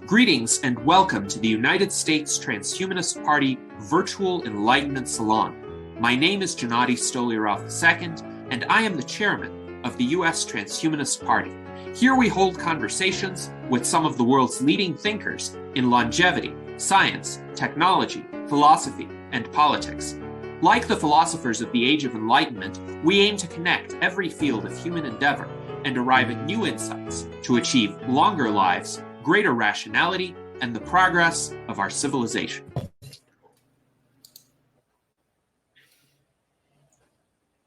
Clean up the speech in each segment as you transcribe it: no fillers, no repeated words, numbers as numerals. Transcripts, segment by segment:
Greetings and welcome to the United States Transhumanist Party Virtual Enlightenment Salon. My name is Gennady Stolyarov II, and I am the chairman of the U.S. Transhumanist Party. Here we hold conversations with some of the world's leading thinkers in longevity, science, technology, philosophy, and politics. Like the philosophers of the Age of Enlightenment, we aim to connect every field of human endeavor and arrive at new insights to achieve longer lives, greater rationality, and the progress of our civilization.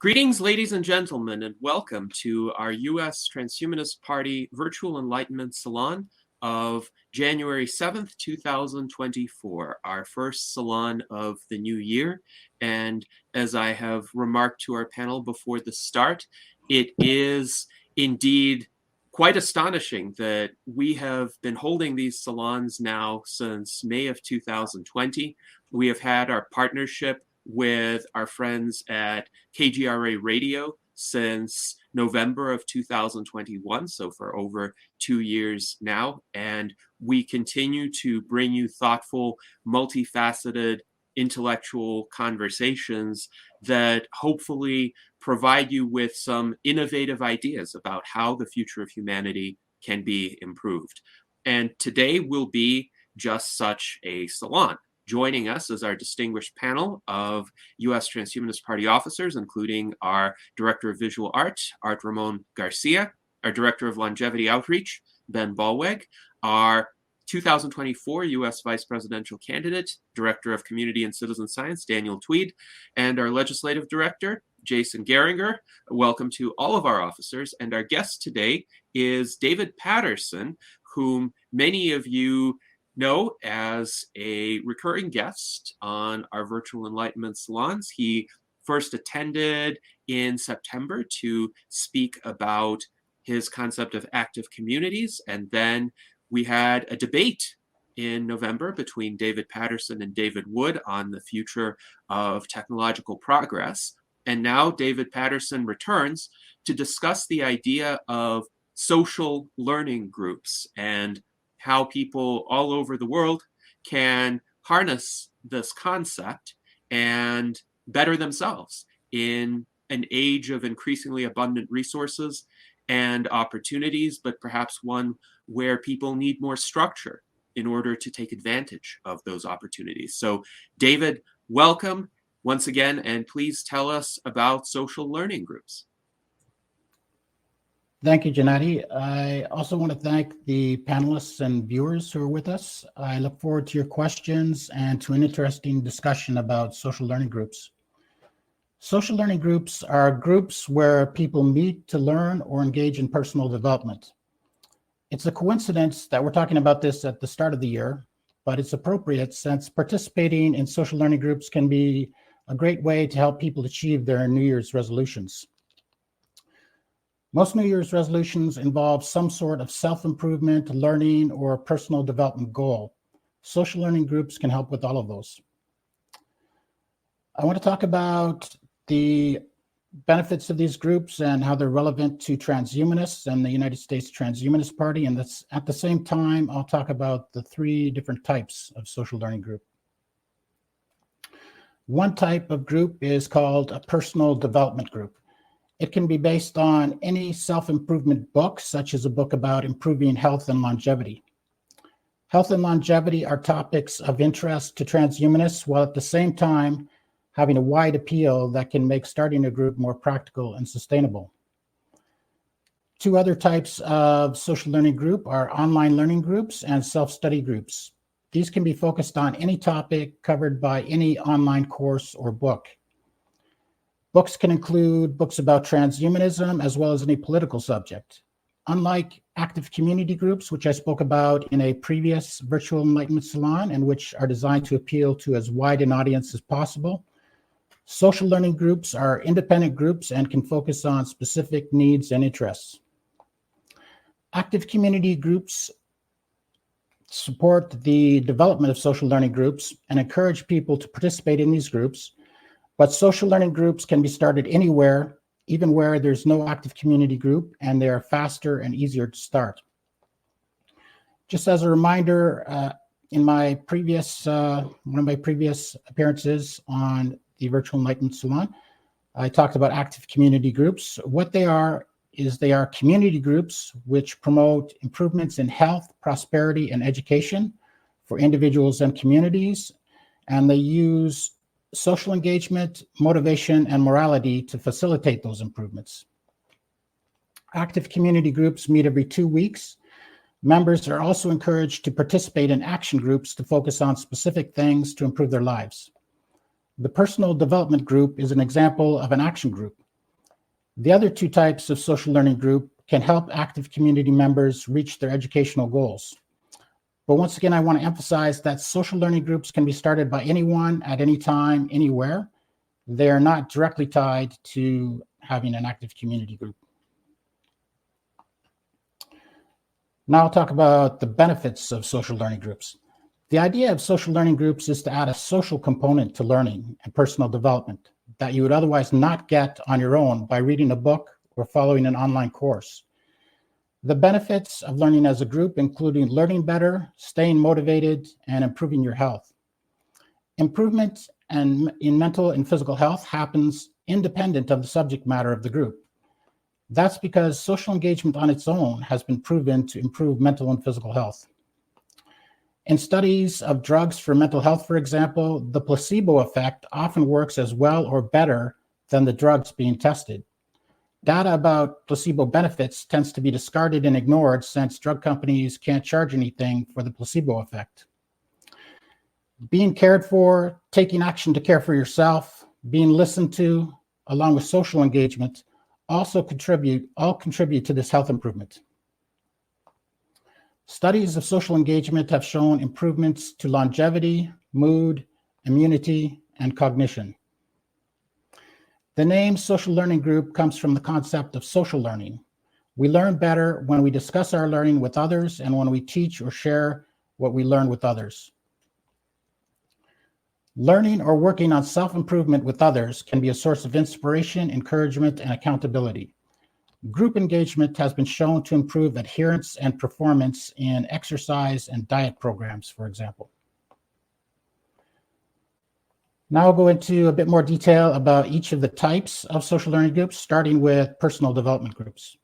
Greetings, ladies and gentlemen, and welcome to our U.S. Transhumanist Party Virtual Enlightenment Salon of January 7th, 2024, our first salon of the new year. And as I have remarked to our panel before the start, it is indeed quite astonishing that we have been holding these salons now since May of 2020. We have had our partnership with our friends at KGRA Radio since November of 2021, so for over 2 years now. And we continue to bring you thoughtful, multifaceted, intellectual conversations that hopefully provide you with some innovative ideas about how the future of humanity can be improved. And today will be just such a salon. Joining us is our distinguished panel of U.S. Transhumanist Party officers, including our Director of Visual Art, Art Ramon Garcia, our Director of Longevity Outreach, Ben Ballweg, our 2024 U.S. Vice Presidential Candidate, Director of Community and Citizen Science, Daniel Tweed, and our Legislative Director, Jason Geringer. Welcome to all of our officers. And our guest today is David Patterson, whom many of you know as a recurring guest on our Virtual Enlightenment Salons. He first attended in September to speak about his concept of active communities, and then we had a debate in November between David Patterson and David Wood on the future of technological progress. And now David Patterson returns to discuss the idea of social learning groups and how people all over the world can harness this concept and better themselves in an age of increasingly abundant resources and opportunities, but perhaps one where people need more structure in order to take advantage of those opportunities. So, David, welcome once again, and please tell us about social learning groups. Thank you, Gennady. I also want to thank the panelists and viewers who are with us. I look forward to your questions and to an interesting discussion about social learning groups. Social learning groups are groups where people meet to learn or engage in personal development. It's a coincidence that we're talking about this at the start of the year, but it's appropriate since participating in social learning groups can be a great way to help people achieve their New Year's resolutions. Most New Year's resolutions involve some sort of self-improvement, learning, or personal development goal. Social learning groups can help with all of those. I want to talk about the benefits of these groups and how they're relevant to transhumanists and the United States Transhumanist Party. And that's, at the same time, I'll talk about the 3 different types of social learning group. One type of group is called a personal development group. It can be based on any self-improvement book, such as a book about improving health and longevity. Health and longevity are topics of interest to transhumanists, while at the same time having a wide appeal that can make starting a group more practical and sustainable. 2 other types of social learning group are online learning groups and self-study groups. These can be focused on any topic covered by any online course or book. Books can include books about transhumanism as well as any political subject. Unlike active community groups, which I spoke about in a previous Virtual Enlightenment Salon and which are designed to appeal to as wide an audience as possible, social learning groups are independent groups and can focus on specific needs and interests. Active community groups support the development of social learning groups and encourage people to participate in these groups, but social learning groups can be started anywhere, even where there's no active community group, and they are faster and easier to start. Just as a reminder, in my previous one of my previous appearances on the Virtual Enlightenment Salon, I talked about active community groups. What they are is they are community groups which promote improvements in health, prosperity, and education for individuals and communities, and they use social engagement, motivation, and morality to facilitate those improvements. Active community groups meet every 2 weeks. Members are also encouraged to participate in action groups to focus on specific things to improve their lives. The personal development group is an example of an action group. The other two types of social learning group can help active community members reach their educational goals. But once again, I want to emphasize that social learning groups can be started by anyone at any time, anywhere. They are not directly tied to having an active community group. Now I'll talk about the benefits of social learning groups. The idea of social learning groups is to add a social component to learning and personal development that you would otherwise not get on your own by reading a book or following an online course. The benefits of learning as a group including learning better, staying motivated, and improving your health. Improvement in mental and physical health happens independent of the subject matter of the group. That's because social engagement on its own has been proven to improve mental and physical health. In studies of drugs for mental health, for example, the placebo effect often works as well or better than the drugs being tested. Data about placebo benefits tends to be discarded and ignored since drug companies can't charge anything for the placebo effect. Being cared for, taking action to care for yourself, being listened to, along with social engagement, all contribute to this health improvement. Studies of social engagement have shown improvements to longevity, mood, immunity, and cognition. The name social learning group comes from the concept of social learning. We learn better when we discuss our learning with others and when we teach or share what we learn with others. Learning or working on self-improvement with others can be a source of inspiration, encouragement, and accountability. Group engagement has been shown to improve adherence and performance in exercise and diet programs, for example. Now I'll go into a bit more detail about each of the types of social learning groups, starting with personal development groups.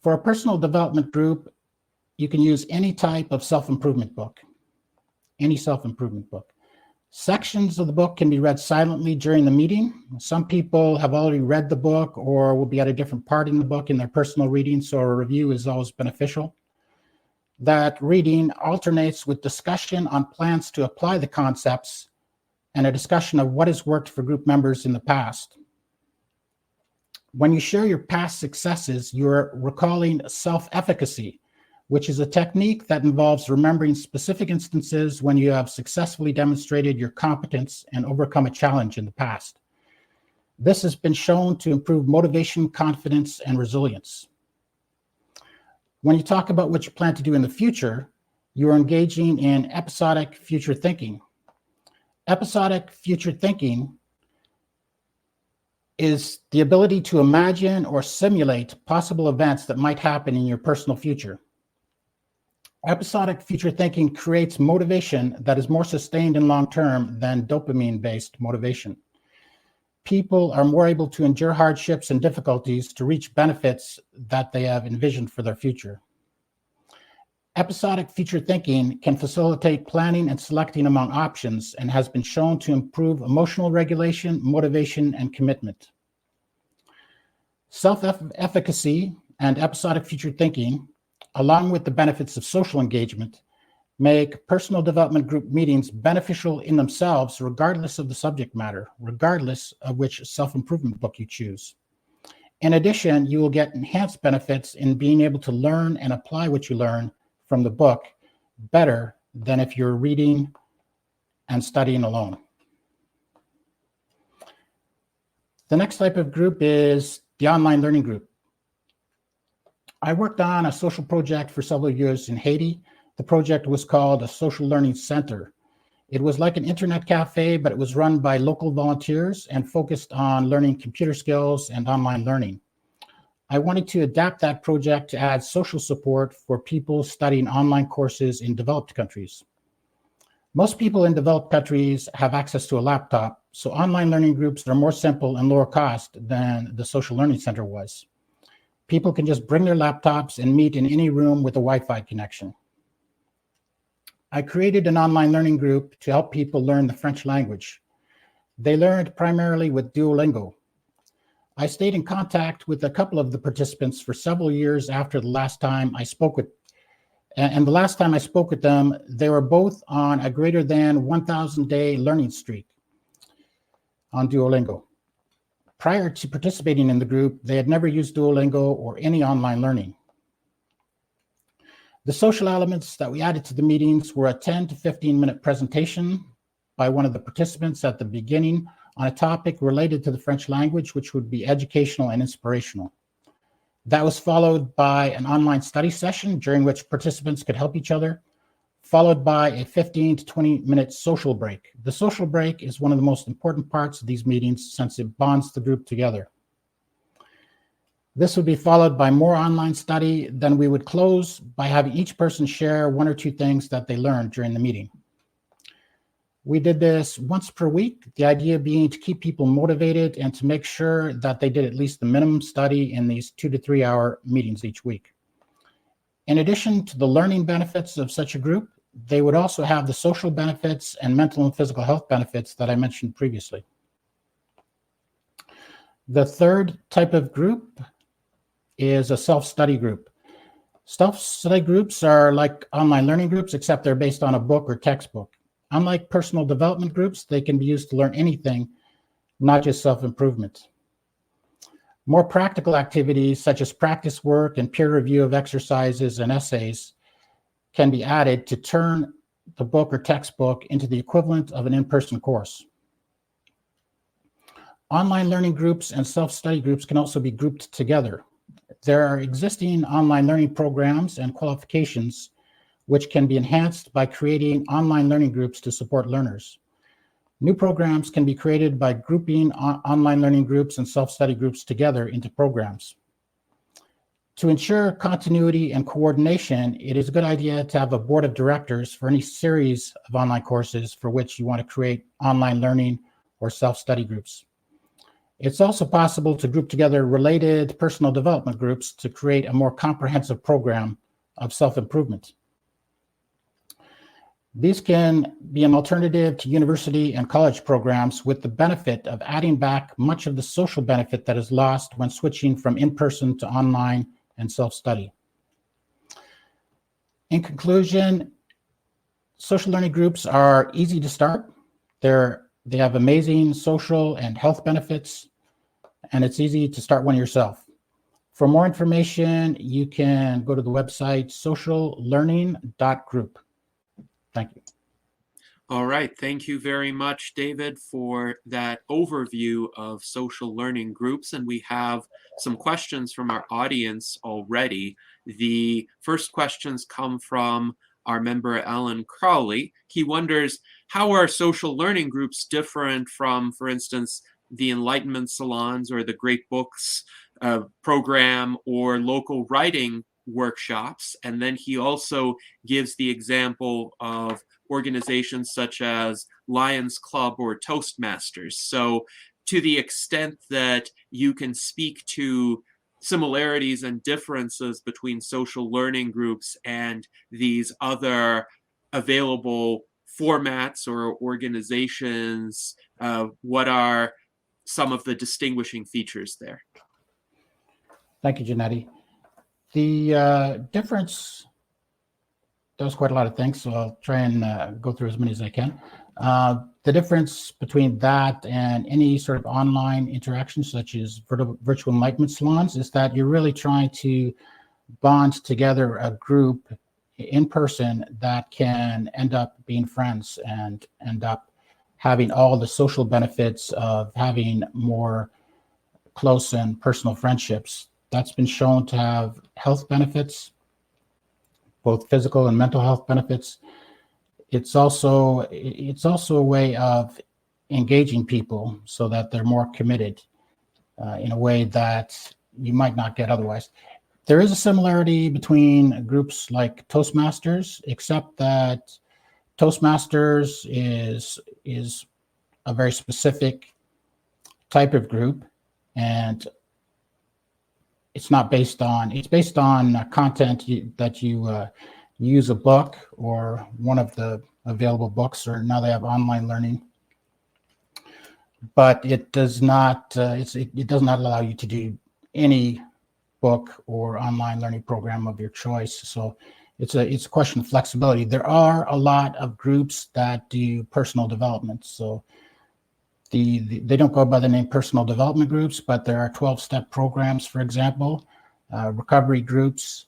For a personal development group, you can use any type of self-improvement book, any self-improvement book. Sections of the book can be read silently during the meeting. Some people have already read the book or will be at a different part in the book in their personal reading, so a review is always beneficial. That reading alternates with discussion on plans to apply the concepts and a discussion of what has worked for group members in the past. When you share your past successes, you're recalling self-efficacy, which is a technique that involves remembering specific instances when you have successfully demonstrated your competence and overcome a challenge in the past. This has been shown to improve motivation, confidence, and resilience. When you talk about what you plan to do in the future, you are engaging in episodic future thinking. Episodic future thinking is the ability to imagine or simulate possible events that might happen in your personal future. Episodic future thinking creates motivation that is more sustained and long-term than dopamine-based motivation. People are more able to endure hardships and difficulties to reach benefits that they have envisioned for their future. Episodic future thinking can facilitate planning and selecting among options and has been shown to improve emotional regulation, motivation, and commitment. Self-efficacy and episodic future thinking, along with the benefits of social engagement, make personal development group meetings beneficial in themselves, regardless of the subject matter, regardless of which self-improvement book you choose. In addition, you will get enhanced benefits in being able to learn and apply what you learn from the book better than if you're reading and studying alone. The next type of group is the online learning group. I worked on a social project for several years in Haiti. The project was called a Social Learning Center. It was like an internet cafe, but it was run by local volunteers and focused on learning computer skills and online learning. I wanted to adapt that project to add social support for people studying online courses in developed countries. Most people in developed countries have access to a laptop, so online learning groups are more simple and lower cost than the Social Learning Center was. People can just bring their laptops and meet in any room with a Wi-Fi connection. I created an online learning group to help people learn the French language. They learned primarily with Duolingo. I stayed in contact with a couple of the participants for several years after the last time I spoke with And the last time I spoke with them, they were both on a greater than 1,000 day learning streak on Duolingo. Prior to participating in the group, they had never used Duolingo or any online learning. The social elements that we added to the meetings were a 10 to 15-minute presentation by one of the participants at the beginning on a topic related to the French language, which would be educational and inspirational. That was followed by an online study session during which participants could help each other, followed by a 15 to 20-minute social break. The social break is one of the most important parts of these meetings since it bonds the group together. This would be followed by more online study. Then we would close by having each person share one or two things that they learned during the meeting. We did this once per week, the idea being to keep people motivated and to make sure that they did at least the minimum study in these 2 to 3 hour meetings each week. In addition to the learning benefits of such a group, they would also have the social benefits and mental and physical health benefits that I mentioned previously. The third type of group is a self-study group. Self-study groups are like online learning groups, except they're based on a book or textbook. Unlike personal development groups, they can be used to learn anything, not just self-improvement. More practical activities such as practice work and peer review of exercises and essays can be added to turn the book or textbook into the equivalent of an in-person course. Online learning groups and self-study groups can also be grouped together. There are existing online learning programs and qualifications which can be enhanced by creating online learning groups to support learners. New programs can be created by grouping online learning groups and self-study groups together into programs. To ensure continuity and coordination, it is a good idea to have a board of directors for any series of online courses for which you want to create online learning or self-study groups. It's also possible to group together related personal development groups to create a more comprehensive program of self-improvement. These can be an alternative to university and college programs with the benefit of adding back much of the social benefit that is lost when switching from in-person to online and self-study. In conclusion, social learning groups are easy to start. They have amazing social and health benefits, and it's easy to start one yourself. For more information, you can go to the website sociallearning.group. Thank you. All right. Thank you very much, David, for that overview of social learning groups. And we have some questions from our audience already. The first questions come from our member, Alan Crowley. He wonders, how are social learning groups different from, for instance, the Enlightenment Salons or the Great Books program or local writing workshops? And then he also gives the example of organizations such as Lions Club or Toastmasters. So to the extent that you can speak to similarities and differences between social learning groups and these other available formats or organizations, what are some of the distinguishing features there? Thank you, Janetti. The difference does quite a lot of things, so I'll try and go through as many as I can. The difference between that and any sort of online interaction, such as virtual enlightenment salons, is that you're really trying to bond together a group in person that can end up being friends and end up having all the social benefits of having more close and personal friendships. That's been shown to have health benefits, both physical and mental health benefits. It's also a way of engaging people so that they're more committed in a way that you might not get otherwise. There is a similarity between groups like Toastmasters, except that Toastmasters is a very specific type of group, and it's based on content that you use a book or one of the available books, or now they have online learning, but it does not it does not allow you to do any book or online learning program of your choice. So it's a question of flexibility. There are a lot of groups that do personal development. So they don't go by the name personal development groups, but there are 12-step programs, for example, recovery groups.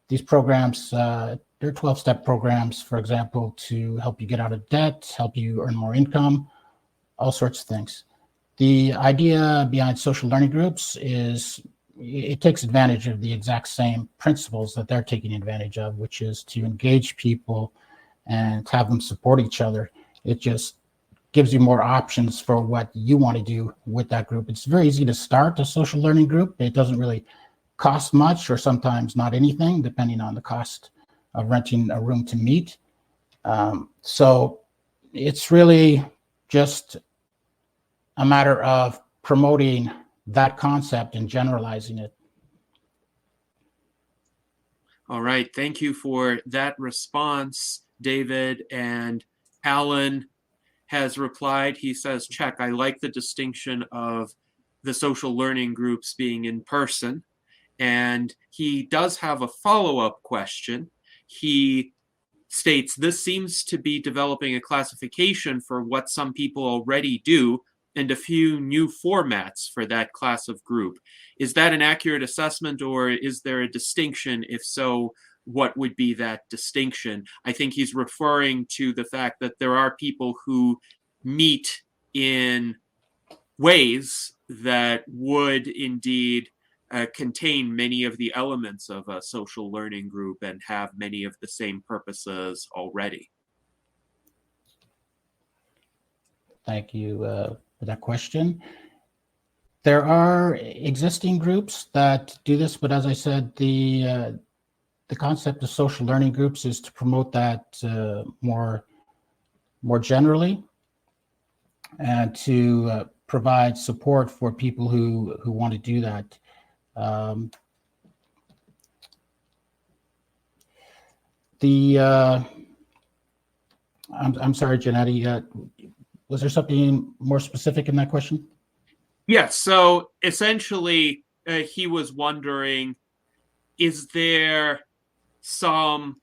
These programs, they're 12-step programs, for example, to help you get out of debt, help you earn more income, all sorts of things. The idea behind social learning groups is it takes advantage of the exact same principles that they're taking advantage of, which is to engage people and have them support each other. It just gives you more options for what you want to do with that group. It's very easy to start a social learning group. It doesn't really cost much, or sometimes not anything, depending on the cost of renting a room to meet. So it's really just a matter of promoting that concept and generalizing it. All right. Thank you for that response, David. And Alan has replied. He says, check, I like the distinction of the social learning groups being in person. And he does have a follow-up question. He states, this seems to be developing a classification for what some people already do and a few new formats for that class of group. Is that an accurate assessment, or is there a distinction? If so, what would be that distinction? I think he's referring to the fact that there are people who meet in ways that would indeed contain many of the elements of a social learning group and have many of the same purposes already. Thank you for that question. There are existing groups that do this, but as I said, the concept of social learning groups is to promote that more generally, and to provide support for people who want to do that. I'm sorry, Janetti, was there something more specific in that question? Yes. So essentially, he was wondering, is there some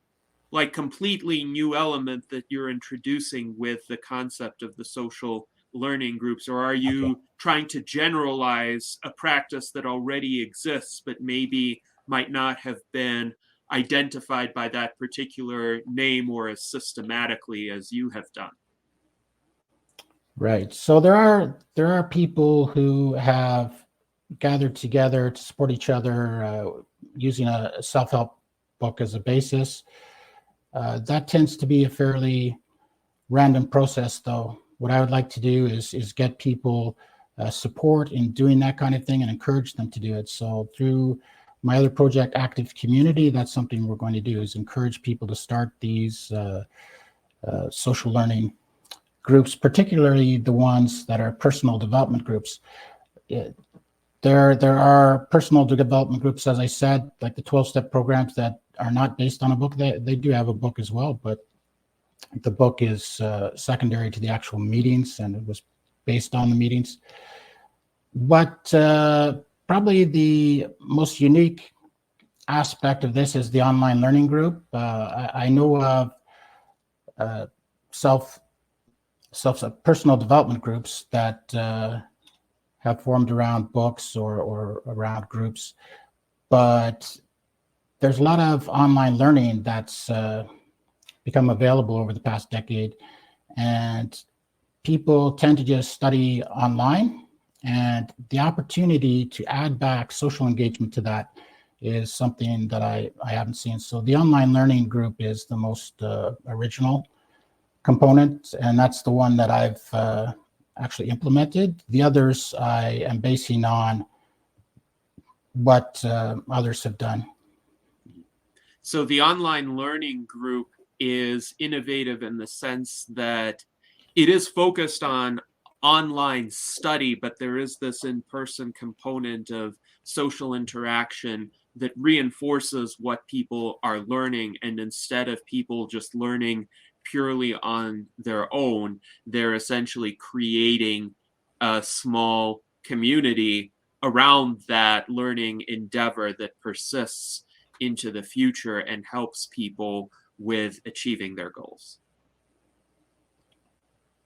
like completely new element that you're introducing with the concept of the social learning groups, or are you trying to generalize a practice that already exists but maybe might not have been identified by that particular name or as systematically as you have done? Right. So there are people who have gathered together to support each other using a self-help book as a basis. That tends to be a fairly random process, though. What I would like to do is get people support in doing that kind of thing and encourage them to do it. So through my other project, Active Community, that's something we're going to do, is encourage people to start these social learning groups, particularly the ones that are personal development groups. There are personal development groups, as I said, like the 12-step programs that are not based on a book. They do have a book as well, but the book is secondary to the actual meetings, and it was based on the meetings. But probably the most unique aspect of this is the online learning group. I know of personal development groups that have formed around books or around groups, but there's a lot of online learning that's become available over the past decade, and people tend to just study online, and the opportunity to add back social engagement to that is something that I haven't seen. So the online learning group is the most original component, and that's the one that I've actually implemented. The others I am basing on what others have done. So the online learning group is innovative in the sense that it is focused on online study, but there is this in-person component of social interaction that reinforces what people are learning. And instead of people just learning purely on their own, they're essentially creating a small community around that learning endeavor that persists into the future and helps people with achieving their goals.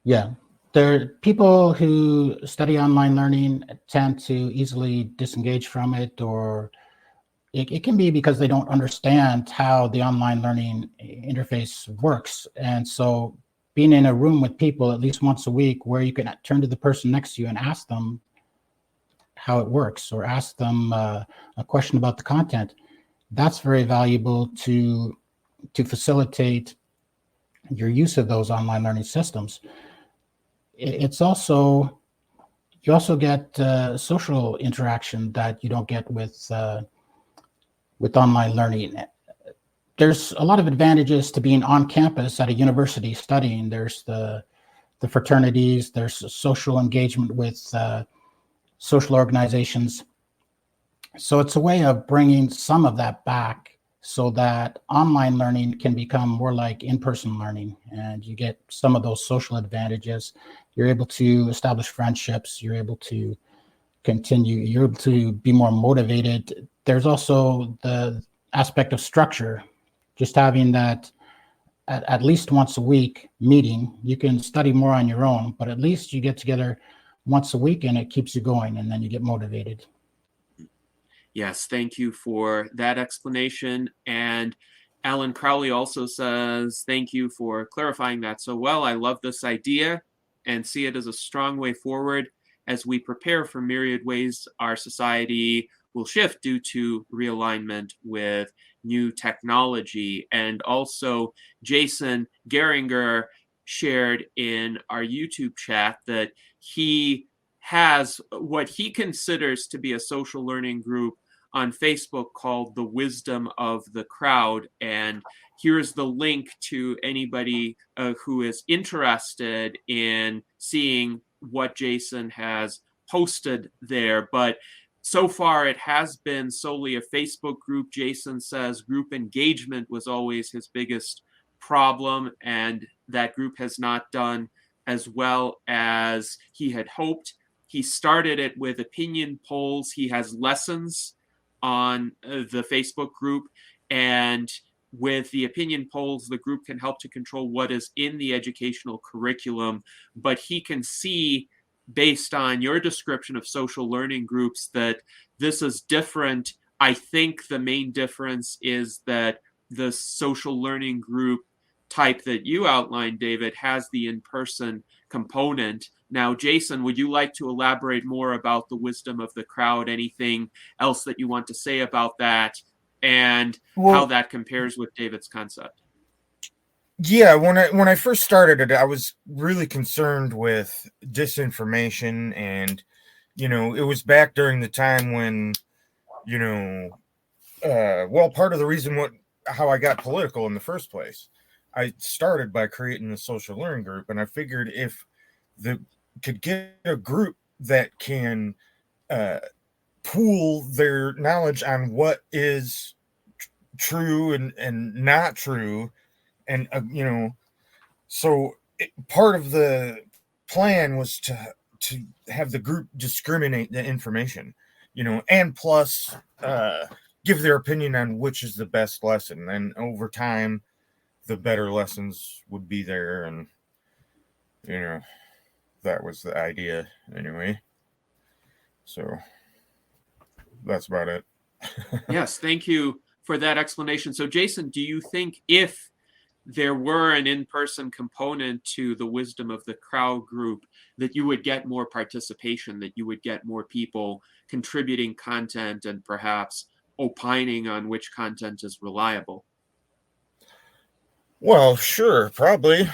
Yeah. People who study online learning tend to easily disengage from it, or it can be because they don't understand how the online learning interface works. And so being in a room with people at least once a week where you can turn to the person next to you and ask them how it works, or ask them a question about the content, that's very valuable to facilitate your use of those online learning systems. It's also, you also get social interaction that you don't get with online learning. There's a lot of advantages to being on campus at a university studying. There's the fraternities, there's social engagement with social organizations. So it's a way of bringing some of that back so that online learning can become more like in-person learning, and you get some of those social advantages. You're able to establish friendships, you're able to continue, you're able to be more motivated. There's also the aspect of structure, just having that at least once a week meeting. You can study more on your own, but at least you get together once a week and it keeps you going, and then you get motivated. Yes, thank you for that explanation. And Alan Crowley also says, thank you for clarifying that so well. I love this idea and see it as a strong way forward as we prepare for myriad ways our society will shift due to realignment with new technology. And also, Jason Geringer shared in our YouTube chat that he has what he considers to be a social learning group on Facebook called The Wisdom of the Crowd. And here's the link to anybody who is interested in seeing what Jason has posted there. But so far, it has been solely a Facebook group. Jason says group engagement was always his biggest problem, and that group has not done as well as he had hoped. He started it with opinion polls. He has lessons on the Facebook group, and with the opinion polls, the group can help to control what is in the educational curriculum. But he can see, based on your description of social learning groups, that this is different. I think the main difference is that the social learning group type that you outlined, David, has the in-person component. Now, Jason, would you like to elaborate more about the wisdom of the crowd? Anything else that you want to say about that, and how that compares with David's concept? Yeah, when I first started it, I was really concerned with disinformation, and it was back during the time when part of the reason how I got political in the first place, I started by creating the social learning group, and I figured if could get a group that can pool their knowledge on what is true and not true, and so part of the plan was to have the group discriminate the information, and plus give their opinion on which is the best lesson, and over time the better lessons would be there, and that was the idea anyway. So that's about it. Yes, thank you for that explanation. So, Jason, do you think if there were an in-person component to the wisdom of the crowd group, that you would get more participation, that you would get more people contributing content and perhaps opining on which content is reliable? Well, sure, probably.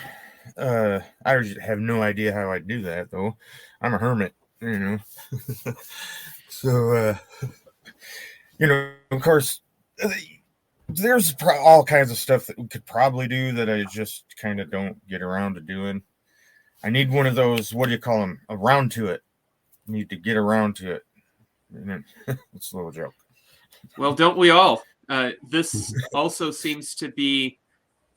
I have no idea how I'd do that, though. I'm a hermit, So Of course, there's all kinds of stuff that we could probably do that I just kind of don't get around to doing. I need one of those, what do you call them? Around to it. I need to get around to it. It's a little joke. Well, don't we all? This also seems to be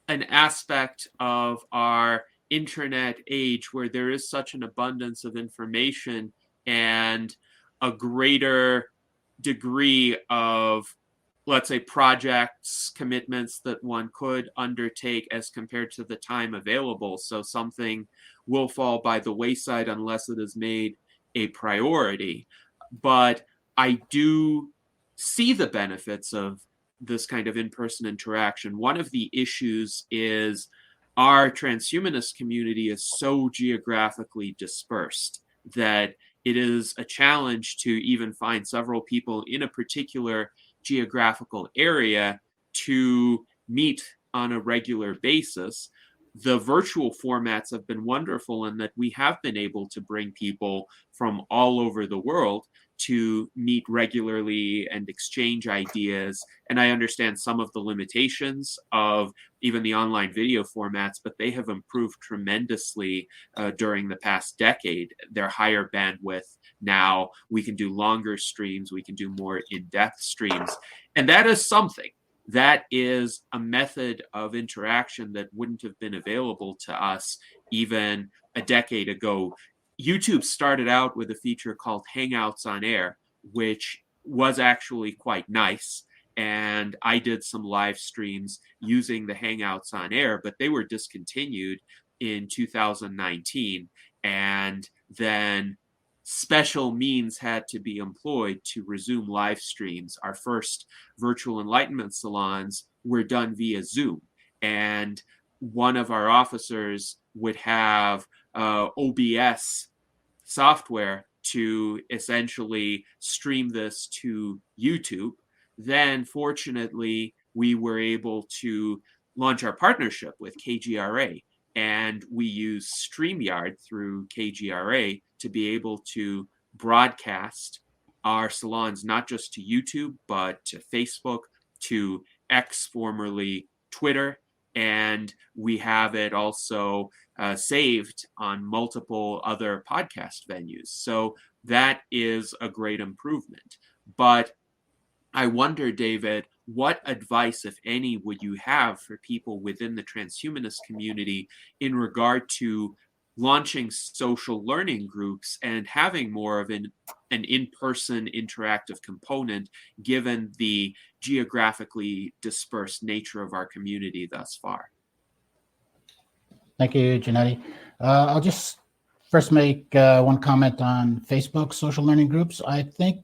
an aspect of our internet age where there is such an abundance of information and a greater degree of, let's say, projects, commitments that one could undertake as compared to the time available. So something will fall by the wayside unless it is made a priority. But I do see the benefits of this kind of in-person interaction. One of the issues is our transhumanist community is so geographically dispersed that it is a challenge to even find several people in a particular geographical area to meet on a regular basis. The virtual formats have been wonderful in that we have been able to bring people from all over the world to meet regularly and exchange ideas. And I understand some of the limitations of even the online video formats, but they have improved tremendously during the past decade. They're higher bandwidth now. We can do longer streams. We can do more in-depth streams. And that is something. That is a method of interaction that wouldn't have been available to us even a decade ago. YouTube started out with a feature called Hangouts on Air, which was actually quite nice. And I did some live streams using the Hangouts on Air, but they were discontinued in 2019. And then special means had to be employed to resume live streams. Our first virtual enlightenment salons were done via Zoom. And one of our officers would have OBS software to essentially stream this to YouTube. Then, fortunately, we were able to launch our partnership with KGRA, and we use StreamYard through KGRA to be able to broadcast our salons not just to YouTube, but to Facebook, to X, formerly Twitter, and we have it also saved on multiple other podcast venues. So that is a great improvement. But I wonder, David, what advice, if any, would you have for people within the transhumanist community in regard to launching social learning groups and having more of an in-person interactive component, given the geographically dispersed nature of our community thus far? Thank you, Janetti. I'll just first make one comment on Facebook social learning groups. I think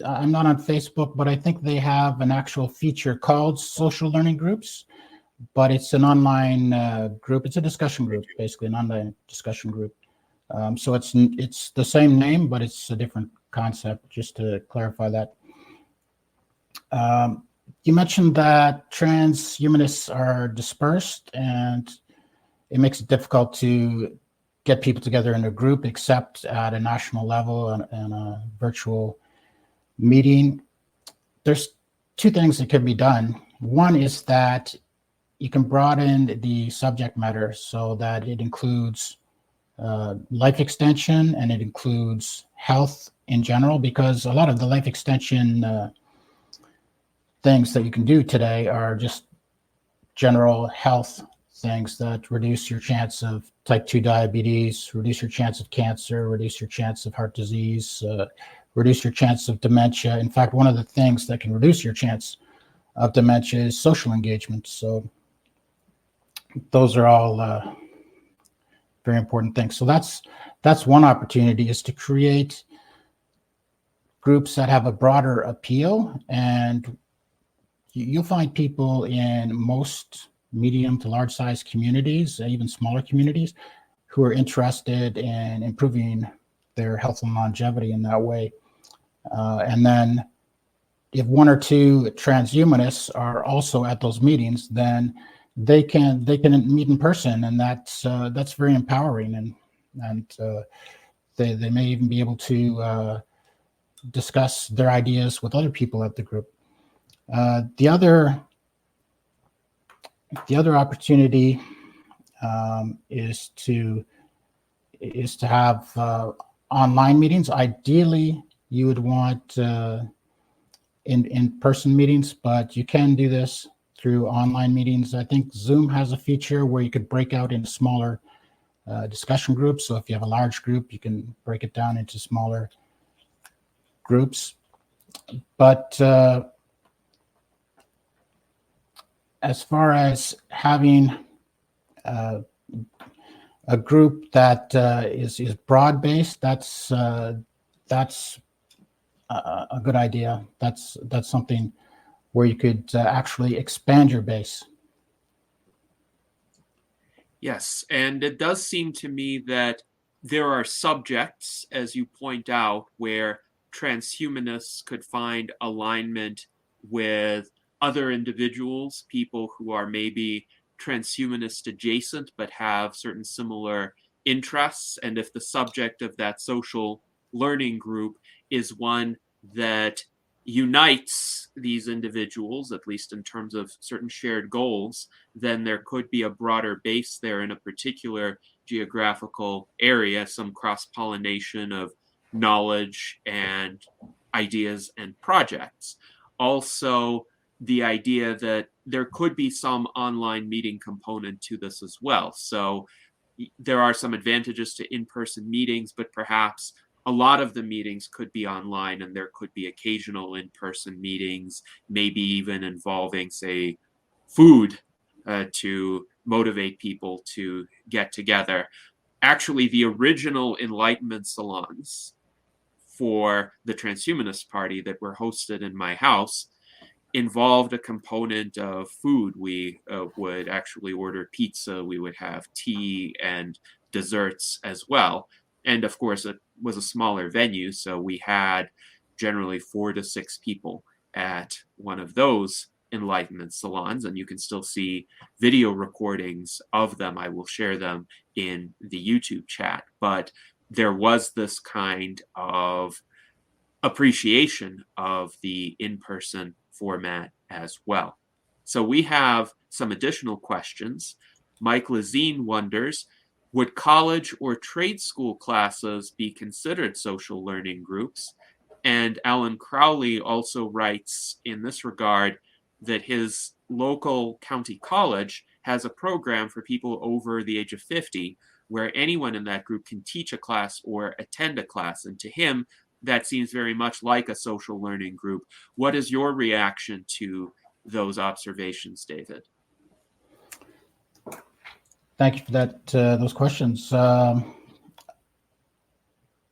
I'm not on Facebook, but I think they have an actual feature called social learning groups, but it's an online group. It's a discussion group, basically an online discussion group. So it's the same name, but it's a different concept, just to clarify that. You mentioned that transhumanists are dispersed, and it makes it difficult to get people together in a group except at a national level and a virtual meeting. There's two things that can be done. One is that you can broaden the subject matter so that it includes life extension and it includes health in general, because a lot of the life extension things that you can do today are just general health things that reduce your chance of type 2 diabetes, reduce your chance of cancer, reduce your chance of heart disease, reduce your chance of dementia. In fact, one of the things that can reduce your chance of dementia is social engagement. So those are all very important things. So that's one opportunity, is to create groups that have a broader appeal. And you'll find people in most medium to large size communities, even smaller communities, who are interested in improving their health and longevity in that way. And then if one or two transhumanists are also at those meetings, then they can meet in person, and that's very empowering, and they may even be able to discuss their ideas with other people at the group. The other opportunity is to have online meetings. Ideally, you would want in-person meetings, but you can do this through online meetings. I think Zoom has a feature where you could break out into smaller discussion groups. So if you have a large group, you can break it down into smaller groups. But as far as having a group that is broad-based, that's a good idea. That's something where you could actually expand your base. Yes, and it does seem to me that there are subjects, as you point out, where transhumanists could find alignment with other individuals, people who are maybe transhumanist adjacent but have certain similar interests. And if the subject of that social learning group is one that unites these individuals, at least in terms of certain shared goals, then there could be a broader base there in a particular geographical area, some cross-pollination of knowledge and ideas and projects. Also, the idea that there could be some online meeting component to this as well. So there are some advantages to in-person meetings, but perhaps a lot of the meetings could be online, and there could be occasional in-person meetings, maybe even involving, say, food to motivate people to get together. Actually, the original Enlightenment salons for the Transhumanist Party that were hosted in my house involved a component of food. We would actually order pizza, we would have tea and desserts as well. And of course, it was a smaller venue, so we had generally 4 to 6 people at one of those Enlightenment salons, and you can still see video recordings of them. I will share them in the YouTube chat. But there was this kind of appreciation of the in-person format as well. So we have some additional questions. Mike Lazine wonders, would college or trade school classes be considered social learning groups? And Alan Crowley also writes in this regard that his local county college has a program for people over the age of 50 where anyone in that group can teach a class or attend a class. And to him, that seems very much like a social learning group. What is your reaction to those observations, David? Thank you for that. Those questions.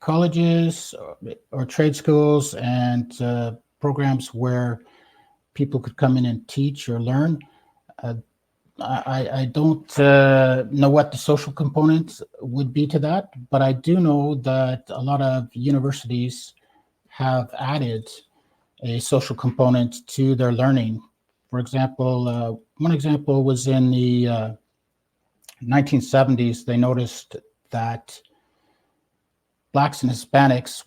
Colleges or trade schools and programs where people could come in and teach or learn. I don't know what the social component would be to that, but I do know that a lot of universities have added a social component to their learning. For example, one example was in the 1970s. They noticed that Blacks and Hispanics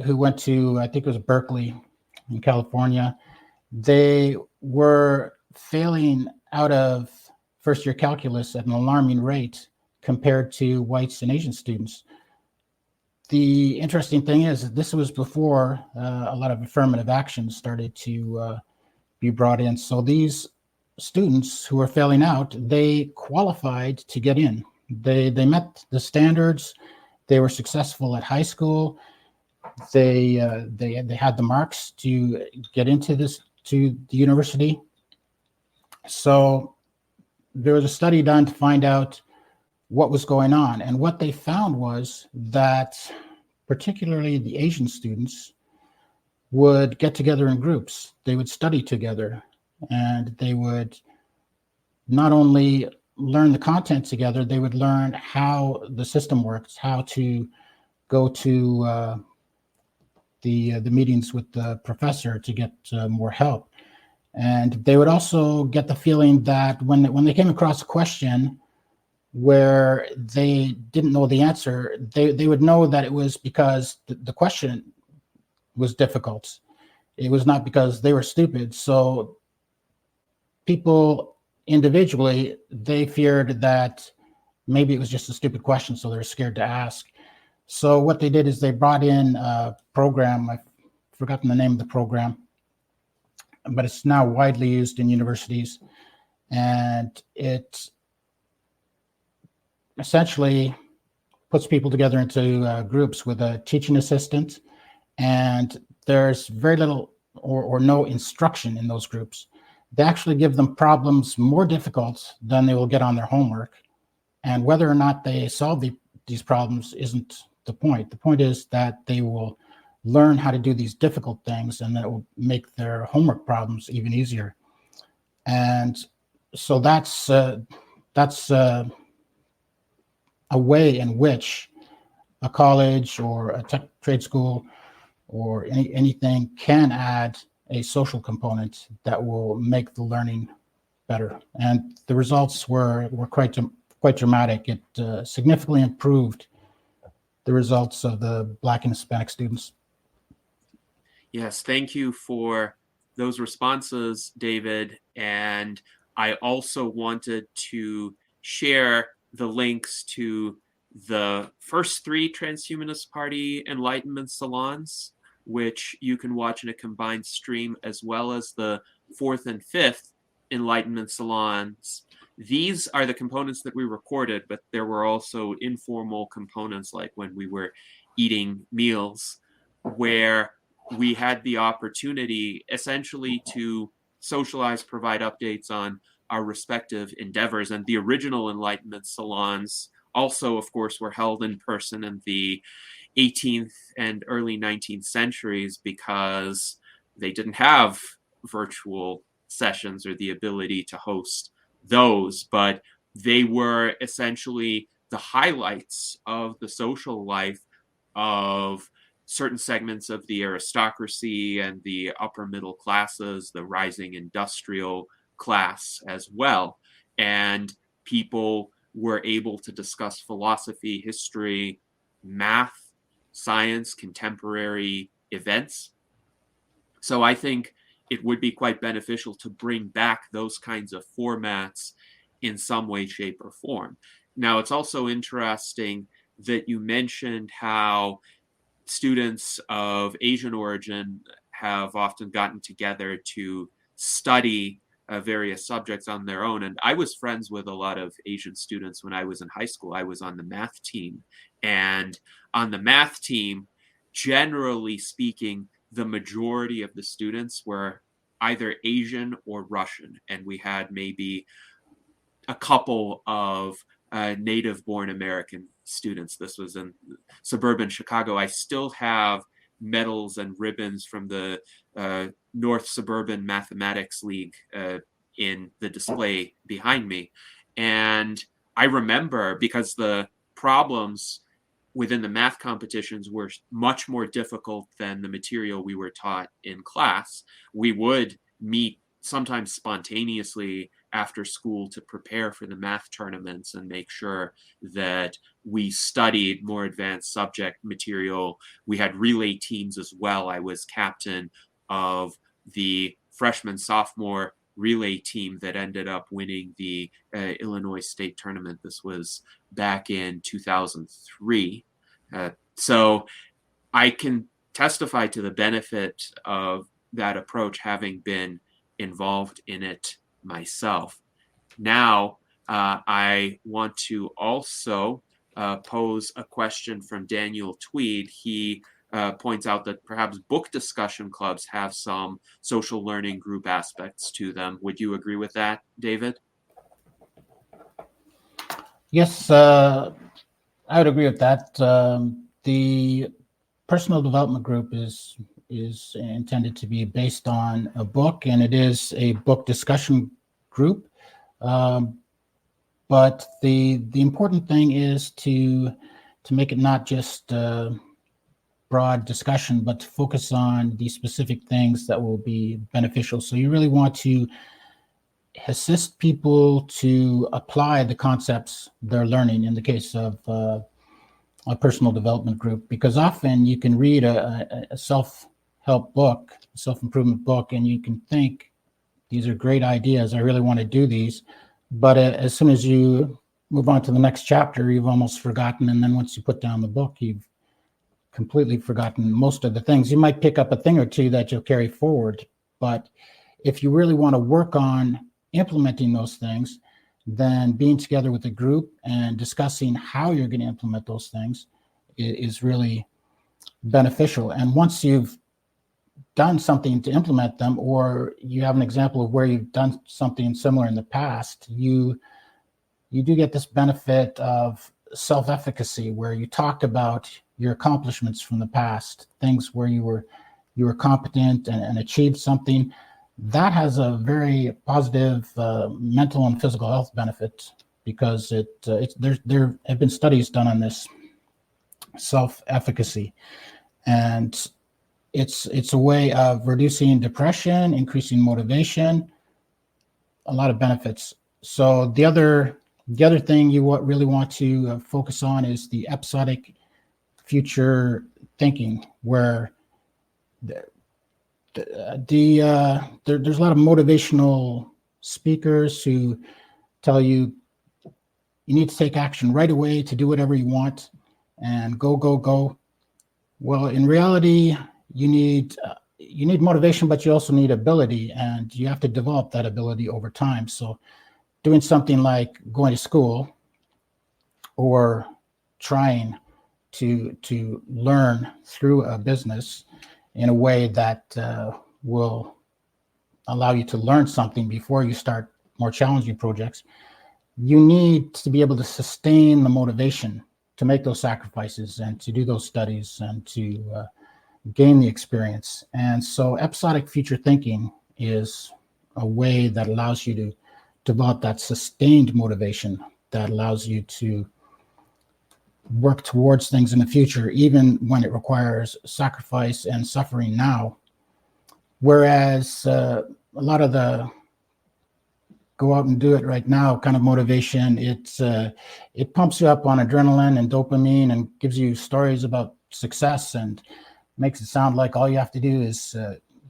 who went to, I think it was Berkeley in California, they were failing out of first-year calculus at an alarming rate compared to whites and Asian students. The interesting thing is this was before a lot of affirmative action started to be brought in. So these students who were failing out, they qualified to get in. They met the standards. They were successful at high school. They had the marks to get into the university. So there was a study done to find out what was going on. And what they found was that particularly the Asian students would get together in groups. They would study together, and they would not only learn the content together, they would learn how the system works, how to go to the meetings with the professor to get more help. And they would also get the feeling that when they came across a question where they didn't know the answer, they would know that it was because the question was difficult. It was not because they were stupid. So people individually, they feared that maybe it was just a stupid question, so they're scared to ask. So what they did is they brought in a program. I've forgotten the name of the program, but it's now widely used in universities. And it essentially puts people together into groups with a teaching assistant, and there's very little or no instruction in those groups. They actually give them problems more difficult than they will get on their homework. And whether or not they solve these problems isn't the point. The point is that they will learn how to do these difficult things, and that will make their homework problems even easier. And so that's a way in which a college or a tech trade school or anything can add a social component that will make the learning better. And the results were quite dramatic. It significantly improved the results of the Black and Hispanic students. Yes, thank you for those responses, David. And I also wanted to share the links to the first 3 Transhumanist Party Enlightenment Salons, which you can watch in a combined stream, as well as the 4th and 5th Enlightenment Salons. These are the components that we recorded, but there were also informal components, like when we were eating meals, where we had the opportunity essentially to socialize, provide updates on our respective endeavors. And the original Enlightenment Salons also, of course, were held in person in the 18th and early 19th centuries, because they didn't have virtual sessions or the ability to host those, but they were essentially the highlights of the social life of certain segments of the aristocracy and the upper middle classes, the rising industrial class as well. And people were able to discuss philosophy, history, math, science, contemporary events. So I think it would be quite beneficial to bring back those kinds of formats in some way, shape, or form. Now, it's also interesting that you mentioned how students of Asian origin have often gotten together to study various subjects on their own. And I was friends with a lot of Asian students when I was in high school. I was on the math team. And on the math team, generally speaking, the majority of the students were either Asian or Russian. And we had maybe a couple of native-born American students. This was in suburban Chicago. I still have medals and ribbons from the North Suburban Mathematics League in the display behind me. And I remember, because the problems within the math competitions were much more difficult than the material we were taught in class, we would meet sometimes spontaneously after school to prepare for the math tournaments and make sure that we studied more advanced subject material. We had relay teams as well. I was captain of the freshman-sophomore relay team that ended up winning the Illinois State Tournament. This was back in 2003. So I can testify to the benefit of that approach, having been involved in it myself. Now, I want to also pose a question from Daniel Tweed. He points out that perhaps book discussion clubs have some social learning group aspects to them. Would you agree with that, David? Yes, I would agree with that. The personal development group is intended to be based on a book, and it is a book discussion group. But the important thing is to make it not just broad discussion, but to focus on the specific things that will be beneficial. So you really want to assist people to apply the concepts they're learning in the case of a personal development group, because often you can read a self-help book, self-improvement book, and you can think, these are great ideas, I really want to do these. But as soon as you move on to the next chapter, you've almost forgotten. And then once you put down the book, you've completely forgotten most of the things. You might pick up a thing or two that you'll carry forward. But if you really want to work on implementing those things, then being together with a group and discussing how you're going to implement those things is really beneficial. And once you've done something to implement them, or you have an example of where you've done something similar in the past, you do get this benefit of self-efficacy, where you talk about your accomplishments from the past, things where you were competent and achieved something. That has a very positive mental and physical health benefit, because there have been studies done on this self-efficacy, and it's a way of reducing depression, increasing motivation, a lot of benefits. So the other thing you really want to focus on is the episodic future thinking, where there's a lot of motivational speakers who tell you need to take action right away to do whatever you want and go. Well, in reality, you need motivation, but you also need ability, and you have to develop that ability over time. So doing something like going to school or trying to learn through a business in a way that will allow you to learn something before you start more challenging projects, you need to be able to sustain the motivation to make those sacrifices and to do those studies and to gain the experience. And so episodic future thinking is a way that allows you to develop that sustained motivation that allows you to work towards things in the future, even when it requires sacrifice and suffering now. Whereas a lot of the go out and do it right now kind of motivation, it pumps you up on adrenaline and dopamine and gives you stories about success and makes it sound like all you have to do is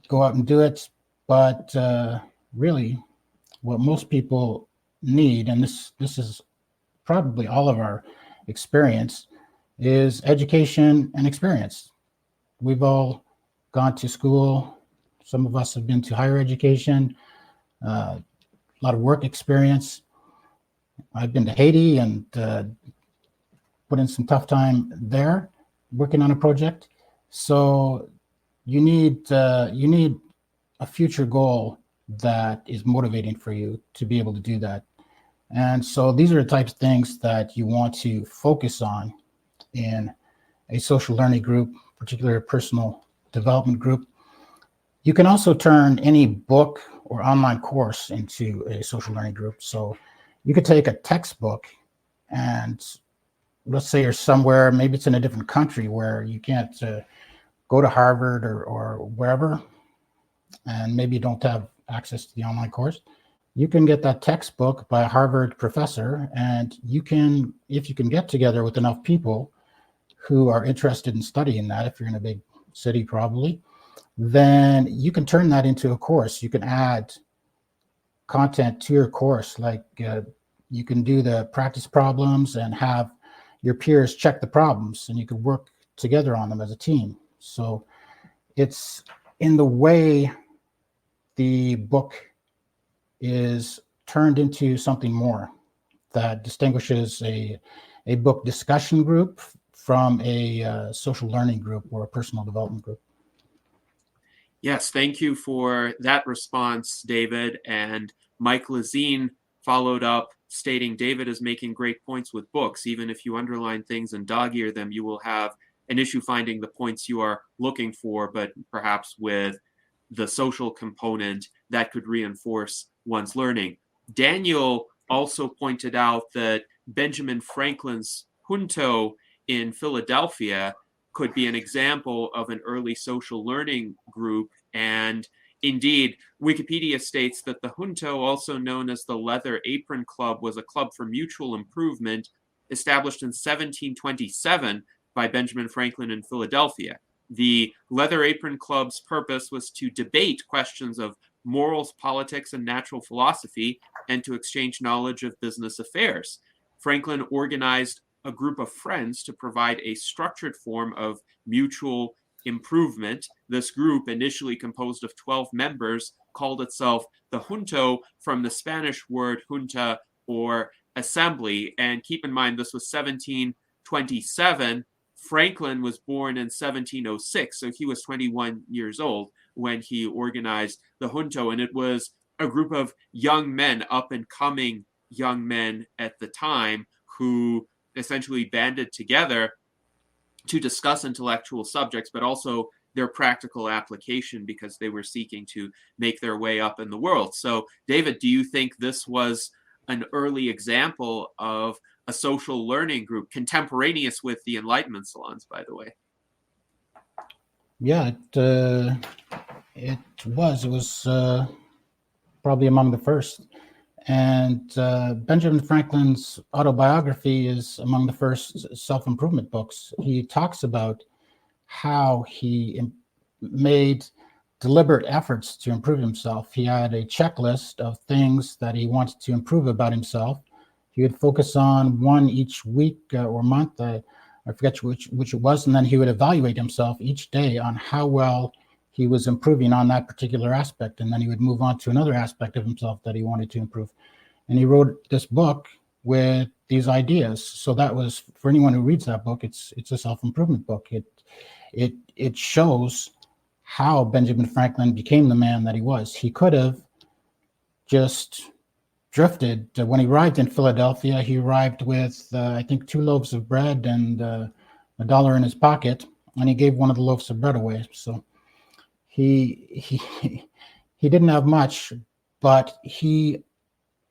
go out and do it. But really, what most people need, and this is probably all of our experience, is education and experience. We've all gone to school. Some of us have been to higher education, a lot of work experience. I've been to Haiti and put in some tough time there working on a project. So you need a future goal that is motivating for you to be able to do that. And so these are the types of things that you want to focus on in a social learning group, particularly a personal development group. You can also turn any book or online course into a social learning group. So you could take a textbook, and let's say you're somewhere, maybe it's in a different country where you can't go to Harvard or wherever, and maybe you don't have access to the online course. You can get that textbook by a Harvard professor, and you can, if you can get together with enough people who are interested in studying that, if you're in a big city probably, then you can turn that into a course. You can add content to your course, like you can do the practice problems and have your peers check the problems, and you can work together on them as a team. So it's in the way the book is turned into something more that distinguishes a book discussion group from a social learning group or a personal development group. Yes, thank you for that response, David. And Mike Lazine followed up stating, David is making great points with books. Even if you underline things and dog-ear them, you will have an issue finding the points you are looking for, but perhaps with the social component that could reinforce one's learning. Daniel also pointed out that Benjamin Franklin's junto in Philadelphia could be an example of an early social learning group. And indeed, Wikipedia states that the junto, also known as the Leather Apron Club, was a club for mutual improvement established in 1727 by Benjamin Franklin in Philadelphia. The Leather Apron Club's purpose was to debate questions of morals, politics, and natural philosophy, and to exchange knowledge of business affairs. Franklin organized a group of friends to provide a structured form of mutual improvement. This group, initially composed of 12 members, called itself the Junto, from the Spanish word junta, or assembly. And keep in mind, this was 1727. Franklin was born in 1706, so he was 21 years old when he organized the Junto, and it was a group of young men, up and coming young men at the time, who essentially banded together to discuss intellectual subjects, but also their practical application, because they were seeking to make their way up in the world. So, David, do you think this was an early example of a social learning group, contemporaneous with the Enlightenment salons, by the way? Yeah, it was probably among the first. And Benjamin Franklin's autobiography is among the first self-improvement books. He talks about how he made deliberate efforts to improve himself. He had a checklist of things that he wanted to improve about himself. He would focus on one each week or month. I forget which it was, and then he would evaluate himself each day on how well he was improving on that particular aspect, and then he would move on to another aspect of himself that he wanted to improve. And he wrote this book with these ideas. So that was, for anyone who reads that book, it's a self-improvement book. It shows how Benjamin Franklin became the man that he was. He could have just drifted. When he arrived in Philadelphia, he arrived with, I think, 2 loaves of bread and $1 in his pocket, and he gave one of the loaves of bread away. So he didn't have much, but he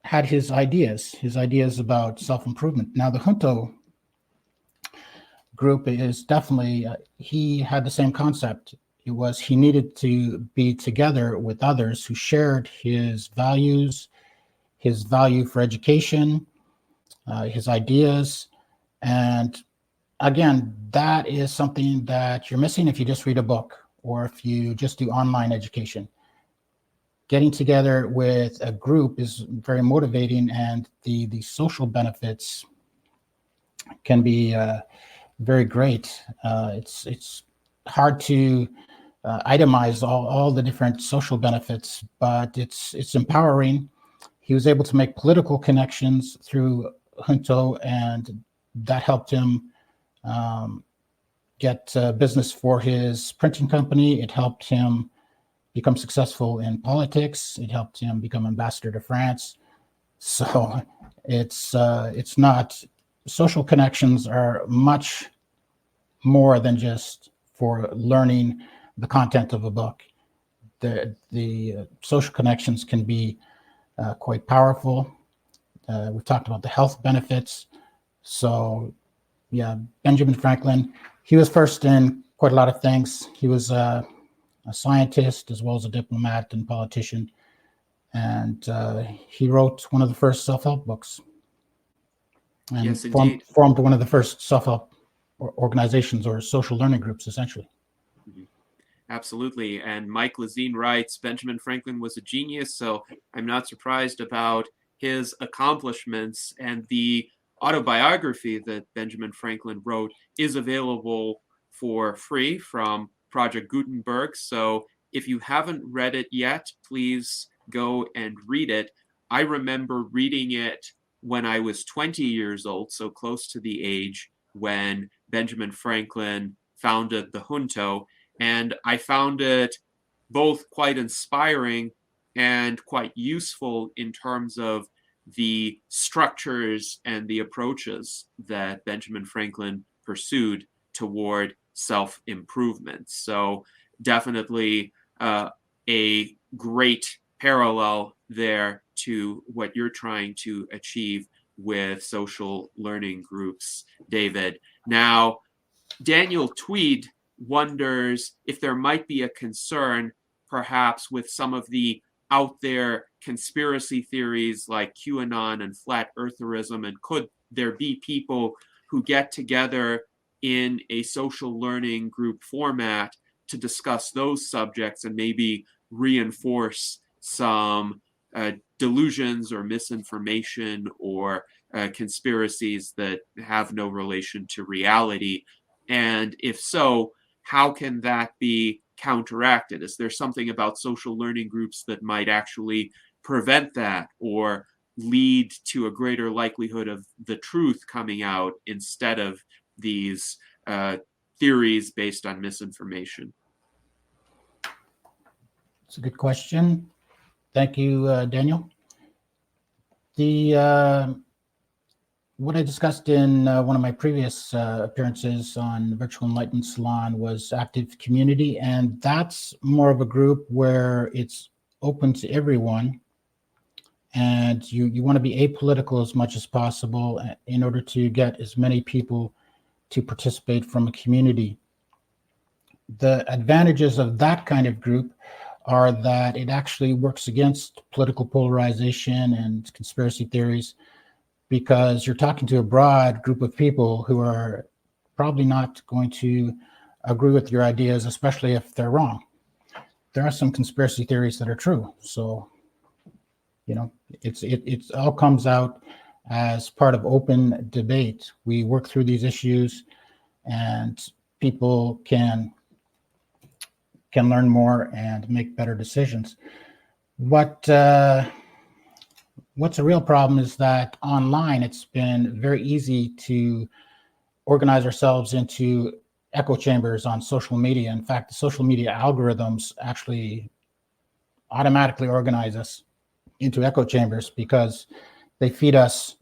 had his ideas about self-improvement. Now, the Junto group is definitely, he had the same concept. It was, he needed to be together with others who shared his values, his value for education, his ideas. And again, that is something that you're missing if you just read a book or if you just do online education. Getting together with a group is very motivating, and the social benefits can be very great. It's hard to itemize all the different social benefits, but it's empowering. He was able to make political connections through Junto, and that helped him get business for his printing company. It helped him become successful in politics. It helped him become ambassador to France. So it's not, social connections are much more than just for learning the content of a book. The social connections can be quite powerful. We've talked about the health benefits. So yeah, Benjamin Franklin, he was first in quite a lot of things. He was a scientist as well as a diplomat and politician. And he wrote one of the first self-help books. And Yes, formed one of the first self-help organizations or social learning groups, essentially. Mm-hmm. Absolutely. And Mike Lazine writes, Benjamin Franklin was a genius, so I'm not surprised about his accomplishments. And the autobiography that Benjamin Franklin wrote is available for free from Project Gutenberg. So if you haven't read it yet, please go and read it. I remember reading it when I was 20 years old, so close to the age when Benjamin Franklin founded the Junto. And I found it both quite inspiring and quite useful in terms of the structures and the approaches that Benjamin Franklin pursued toward self-improvement. So definitely a great parallel there to what you're trying to achieve with social learning groups, David. Now, Daniel Tweed wonders if there might be a concern, perhaps, with some of the out there conspiracy theories like QAnon and flat eartherism, and could there be people who get together in a social learning group format to discuss those subjects and maybe reinforce some delusions or misinformation or conspiracies that have no relation to reality? And if so, how can that be counteracted? Is there something about social learning groups that might actually prevent that or lead to a greater likelihood of the truth coming out instead of these theories based on misinformation? It's a good question. Thank you, Daniel. The what I discussed in one of my previous appearances on Virtual Enlightenment Salon was active community, and that's more of a group where it's open to everyone, and you want to be apolitical as much as possible in order to get as many people to participate from a community. The advantages of that kind of group are that it actually works against political polarization and conspiracy theories, because you're talking to a broad group of people who are probably not going to agree with your ideas, especially if they're wrong. There are some conspiracy theories that are true. So, it all comes out as part of open debate. We work through these issues and people can learn more and make better decisions. What's a real problem is that online it's been very easy to organize ourselves into echo chambers on social media. In fact, the social media algorithms actually automatically organize us into echo chambers because they feed us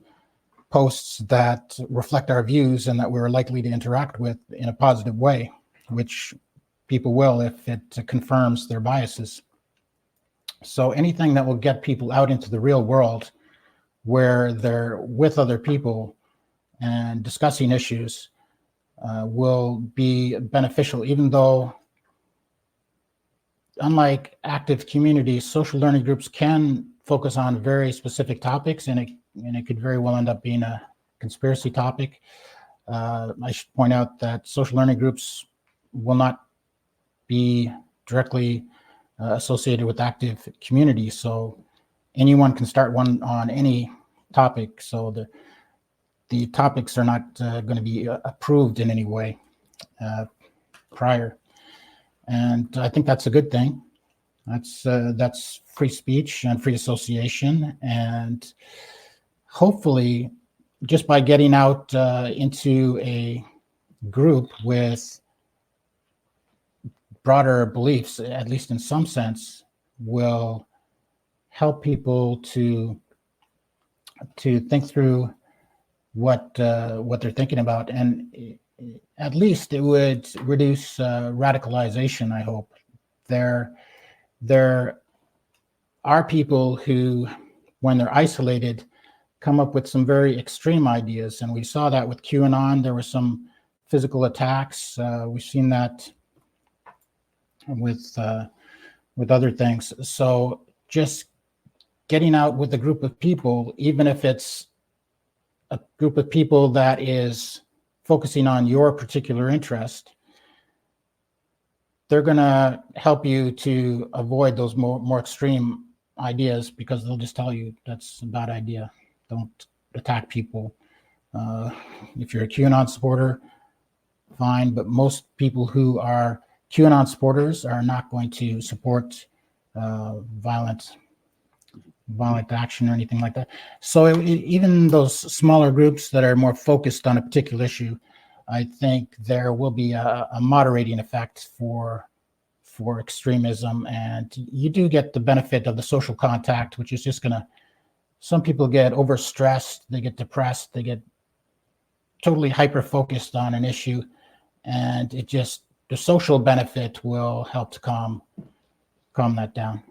posts that reflect our views and that we're likely to interact with in a positive way, which people will if it confirms their biases. So anything that will get people out into the real world where they're with other people and discussing issues will be beneficial, even though, unlike active communities, social learning groups can focus on very specific topics, and it could very well end up being a conspiracy topic. I should point out that social learning groups will not be directly associated with active communities, so anyone can start one on any topic. So the topics are not going to be approved in any way prior, and I think that's a good thing. That's free speech and free association, and hopefully, just by getting out into a group with broader beliefs, at least in some sense, will help people to think through what they're thinking about, and at least it would reduce radicalization. I hope there are people who, when they're isolated, come up with some very extreme ideas, and we saw that with QAnon. There were some physical attacks. We've seen that with other things. So just getting out with a group of people, even if it's a group of people that is focusing on your particular interest, they're going to help you to avoid those more extreme ideas, because they'll just tell you that's a bad idea. Don't attack people. If you're a QAnon supporter, fine, but most people who are QAnon supporters are not going to support violent action or anything like that. So even those smaller groups that are more focused on a particular issue, I think there will be a moderating effect for extremism, and you do get the benefit of the social contact, which is just gonna. Some people get overstressed, they get depressed, they get totally hyper focused on an issue, and the social benefit will help to calm that down.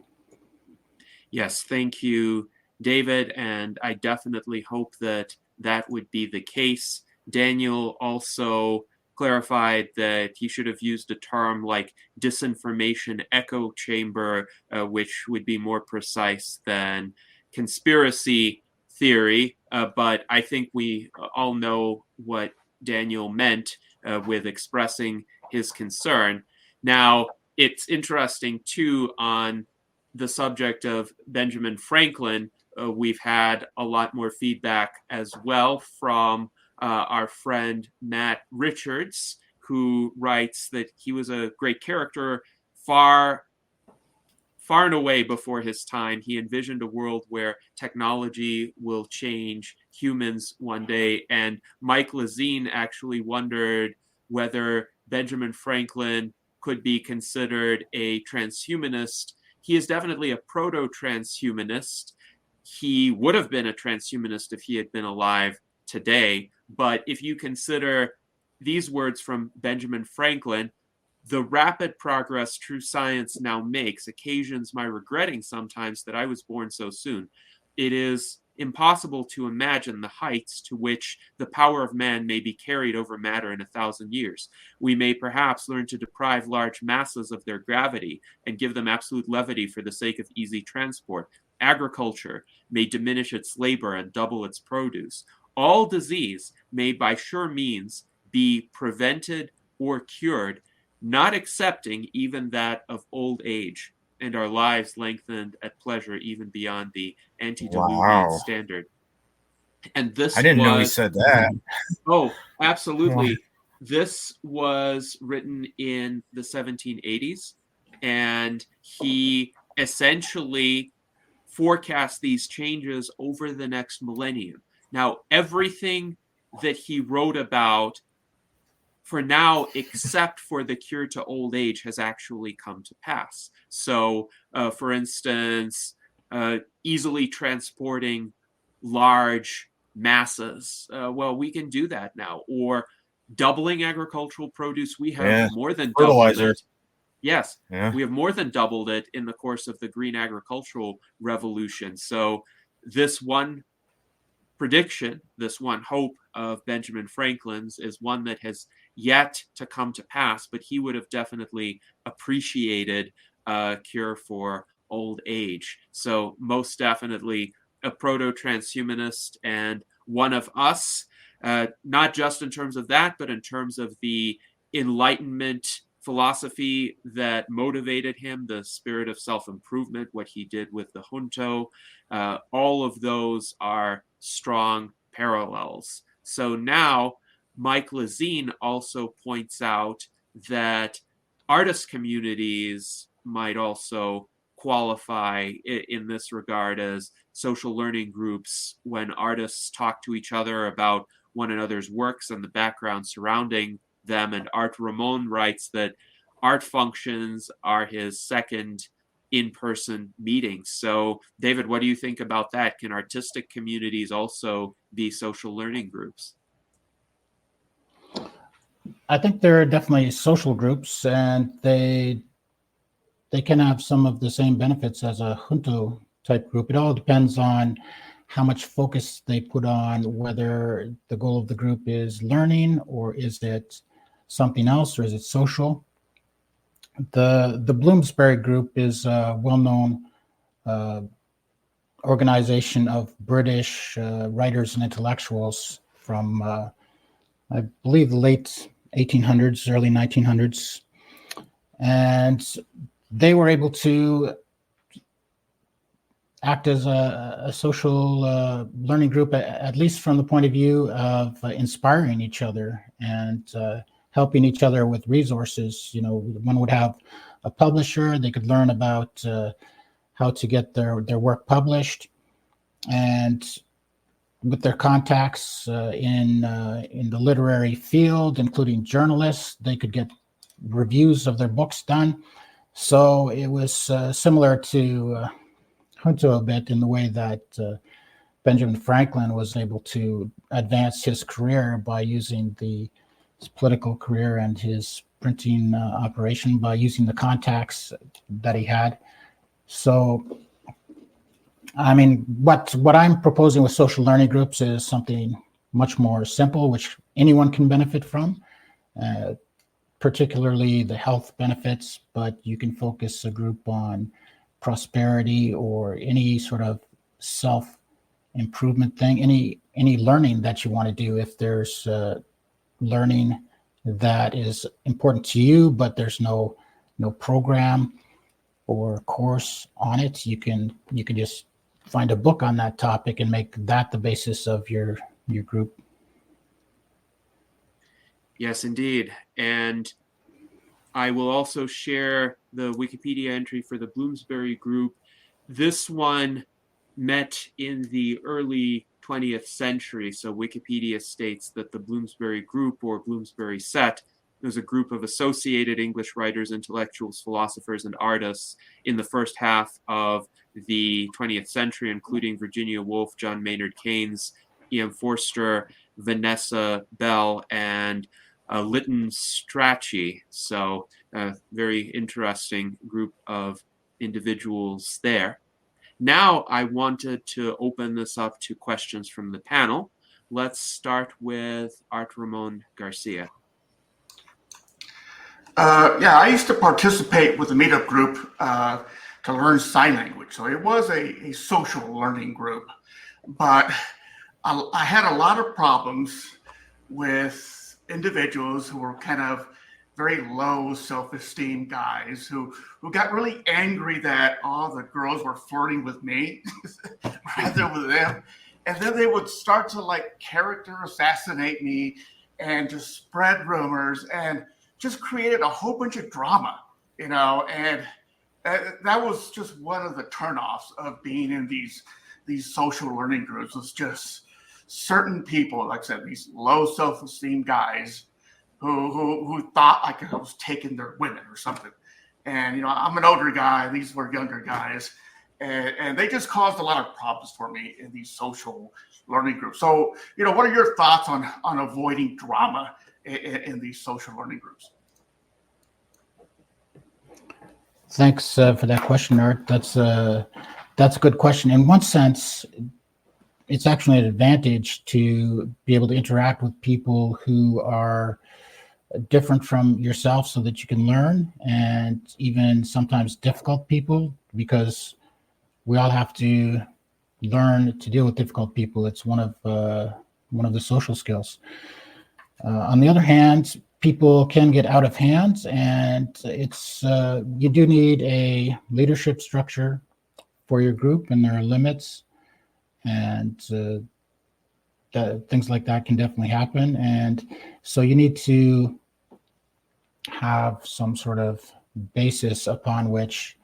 Yes, thank you, David, and I definitely hope that would be the case. Daniel also clarified that he should have used a term like disinformation echo chamber, which would be more precise than conspiracy theory, but I think we all know what Daniel meant. with expressing his concern. Now, it's interesting, too, on the subject of Benjamin Franklin. We've had a lot more feedback as well from our friend Matt Richards, who writes that he was a great character far and away before his time. He envisioned a world where technology will change humans one day. And Mike Lazine actually wondered whether Benjamin Franklin could be considered a transhumanist. He is definitely a proto-transhumanist. He would have been a transhumanist if he had been alive today. But if you consider these words from Benjamin Franklin, the rapid progress true science now makes occasions my regretting sometimes that I was born so soon. It is impossible to imagine the heights to which the power of man may be carried over matter in 1,000 years. We may perhaps learn to deprive large masses of their gravity and give them absolute levity for the sake of easy transport. Agriculture may diminish its labor and double its produce. All disease may by sure means be prevented or cured, not excepting even that of old age, and our lives lengthened at pleasure even beyond the antediluvian standard. And this I didn't know he said that. Oh, absolutely. This was written in the 1780s, and he essentially forecast these changes over the next millennium. Now, everything that he wrote about for now, except for the cure to old age, has actually come to pass. So, for instance, easily transporting large masses. Well, we can do that now. Or doubling agricultural produce. We have more than doubled it. Yes, we have more than doubled it in the course of the green agricultural revolution. So this one prediction, this one hope of Benjamin Franklin's is one that has yet to come to pass, but he would have definitely appreciated a cure for old age. So most definitely a proto-transhumanist and one of us, not just in terms of that, but in terms of the Enlightenment philosophy that motivated him, the spirit of self-improvement, what he did with the junto. All of those are strong parallels. So now Mike Lazine also points out that artist communities might also qualify in this regard as social learning groups when artists talk to each other about one another's works and the background surrounding them. And Art Ramon writes that art functions are his second in-person meetings. So, David, what do you think about that? Can artistic communities also be social learning groups? I think there are definitely social groups, and they can have some of the same benefits as a junto type group. It all depends on how much focus they put on whether the goal of the group is learning or is it something else, or is it social. The Bloomsbury Group is a well-known organization of British writers and intellectuals from, I believe, the late 1800s, early 1900s. And they were able to act as a social learning group, at least from the point of view of inspiring each other and helping each other with resources. You know, one would have a publisher, they could learn about how to get their work published, and with their contacts in the literary field, including journalists, they could get reviews of their books done. So it was similar to Junto a bit in the way that Benjamin Franklin was able to advance his career by using his political career and his printing operation by using the contacts that he had. So, I mean, what I'm proposing with social learning groups is something much more simple, which anyone can benefit from, particularly the health benefits, but you can focus a group on prosperity or any sort of self-improvement thing, any learning that you want to do. If there's learning that is important to you, but there's no program or course on it, you can just find a book on that topic and make that the basis of your group. Yes, indeed. And I will also share the Wikipedia entry for the Bloomsbury group. This one met in the early 20th century. So Wikipedia states that the Bloomsbury group, or Bloomsbury set, was a group of associated English writers, intellectuals, philosophers, and artists in the first half of the 20th century, including Virginia Woolf, John Maynard Keynes, E.M. Forster, Vanessa Bell, and Lytton Strachey. So a very interesting group of individuals there. Now I wanted to open this up to questions from the panel. Let's start with Art Ramon Garcia. Yeah, I used to participate with a meetup group to learn sign language. So it was a social learning group, but I had a lot of problems with individuals who were kind of very low self-esteem guys who got really angry that all the girls were flirting with me rather than with them. And then they would start to like character assassinate me and just spread rumors and just created a whole bunch of drama, and that was just one of the turnoffs of being in these social learning groups. Was just certain people, like I said, these low self-esteem guys who thought like I was taking their women or something. And I'm an older guy; these were younger guys, and they just caused a lot of problems for me in these social learning groups. So, what are your thoughts on avoiding drama in these social learning groups? Thanks for that question, Art. That's a good question. In one sense, it's actually an advantage to be able to interact with people who are different from yourself so that you can learn, and even sometimes difficult people, because we all have to learn to deal with difficult people. It's one of the social skills. On the other hand, people can get out of hand, and it's you do need a leadership structure for your group, and there are limits, and things like that can definitely happen. And so you need to have some sort of basis upon which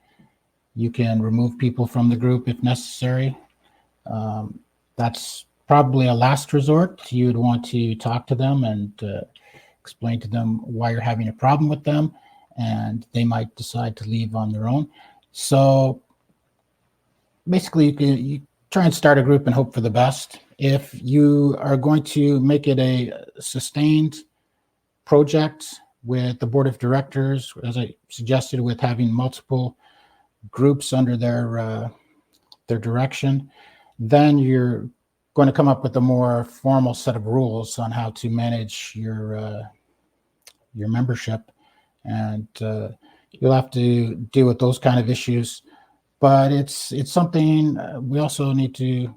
you can remove people from the group if necessary. That's probably a last resort. You'd want to talk to them and explain to them why you're having a problem with them, and they might decide to leave on their own. So basically, you try and start a group and hope for the best. If you are going to make it a sustained project with the board of directors, as I suggested, with having multiple groups under their direction, then you're going to come up with a more formal set of rules on how to manage your membership, and you'll have to deal with those kind of issues. But it's something we also need to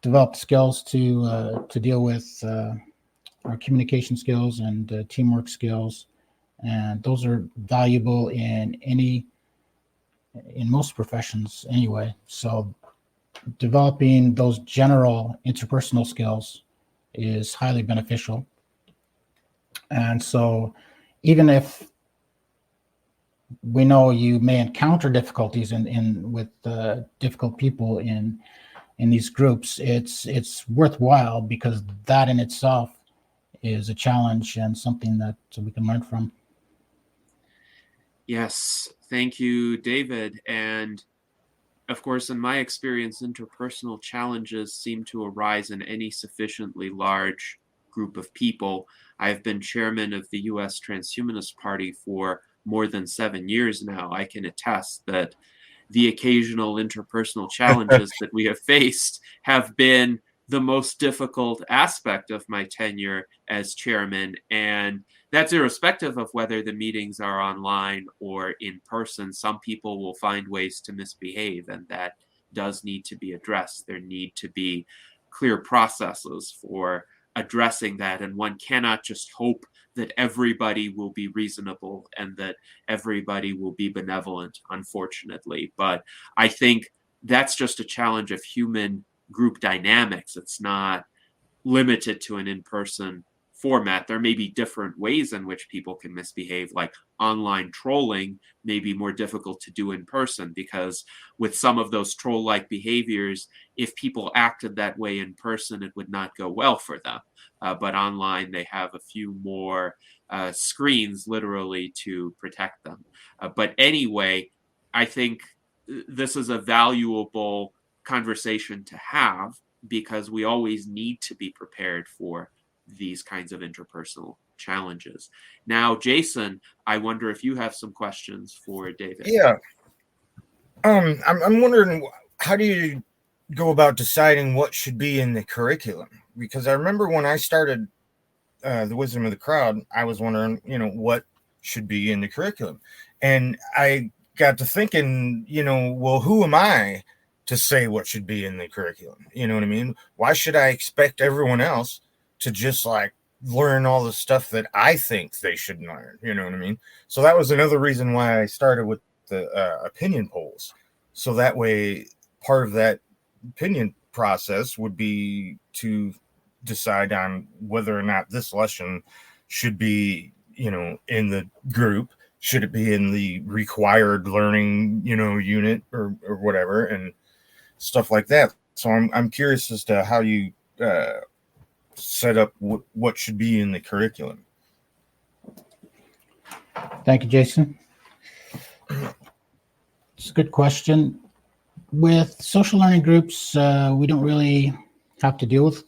develop skills to deal with, our communication skills and teamwork skills, and those are valuable in most professions anyway. So developing those general interpersonal skills is highly beneficial. And so even if we know you may encounter difficulties with difficult people in these groups, it's worthwhile, because that in itself is a challenge and something that we can learn from. Yes, thank you, David. And of course, in my experience, interpersonal challenges seem to arise in any sufficiently large group of people. I've been chairman of the U.S. Transhumanist Party for more than 7 years now. I can attest that the occasional interpersonal challenges that we have faced have been the most difficult aspect of my tenure as chairman. And that's irrespective of whether the meetings are online or in person. Some people will find ways to misbehave, and that does need to be addressed. There need to be clear processes for addressing that, and one cannot just hope that everybody will be reasonable and that everybody will be benevolent, unfortunately. But I think that's just a challenge of human group dynamics. It's not limited to an in-person format. There may be different ways in which people can misbehave, like online trolling may be more difficult to do in person, because with some of those troll-like behaviors, if people acted that way in person, it would not go well for them. But online, they have a few more screens, literally, to protect them. But anyway, I think this is a valuable conversation to have, because we always need to be prepared for these kinds of interpersonal challenges. Now, Jason, I wonder if you have some questions for David. Yeah. I'm wondering, how do you go about deciding what should be in the curriculum? Because I remember when I started the Wisdom of the Crowd, I was wondering, what should be in the curriculum. And I got to thinking, well, who am I to say what should be in the curriculum? You know what I mean? Why should I expect everyone else to just like learn all the stuff that I think they should learn? You know what I mean? So that was another reason why I started with the opinion polls. So that way, part of that opinion process would be to decide on whether or not this lesson should be, in the group. Should it be in the required learning, unit or whatever, and stuff like that. So I'm curious as to how you set up what should be in the curriculum. Thank you, Jason. It's a good question. With social learning groups, we don't really have to deal with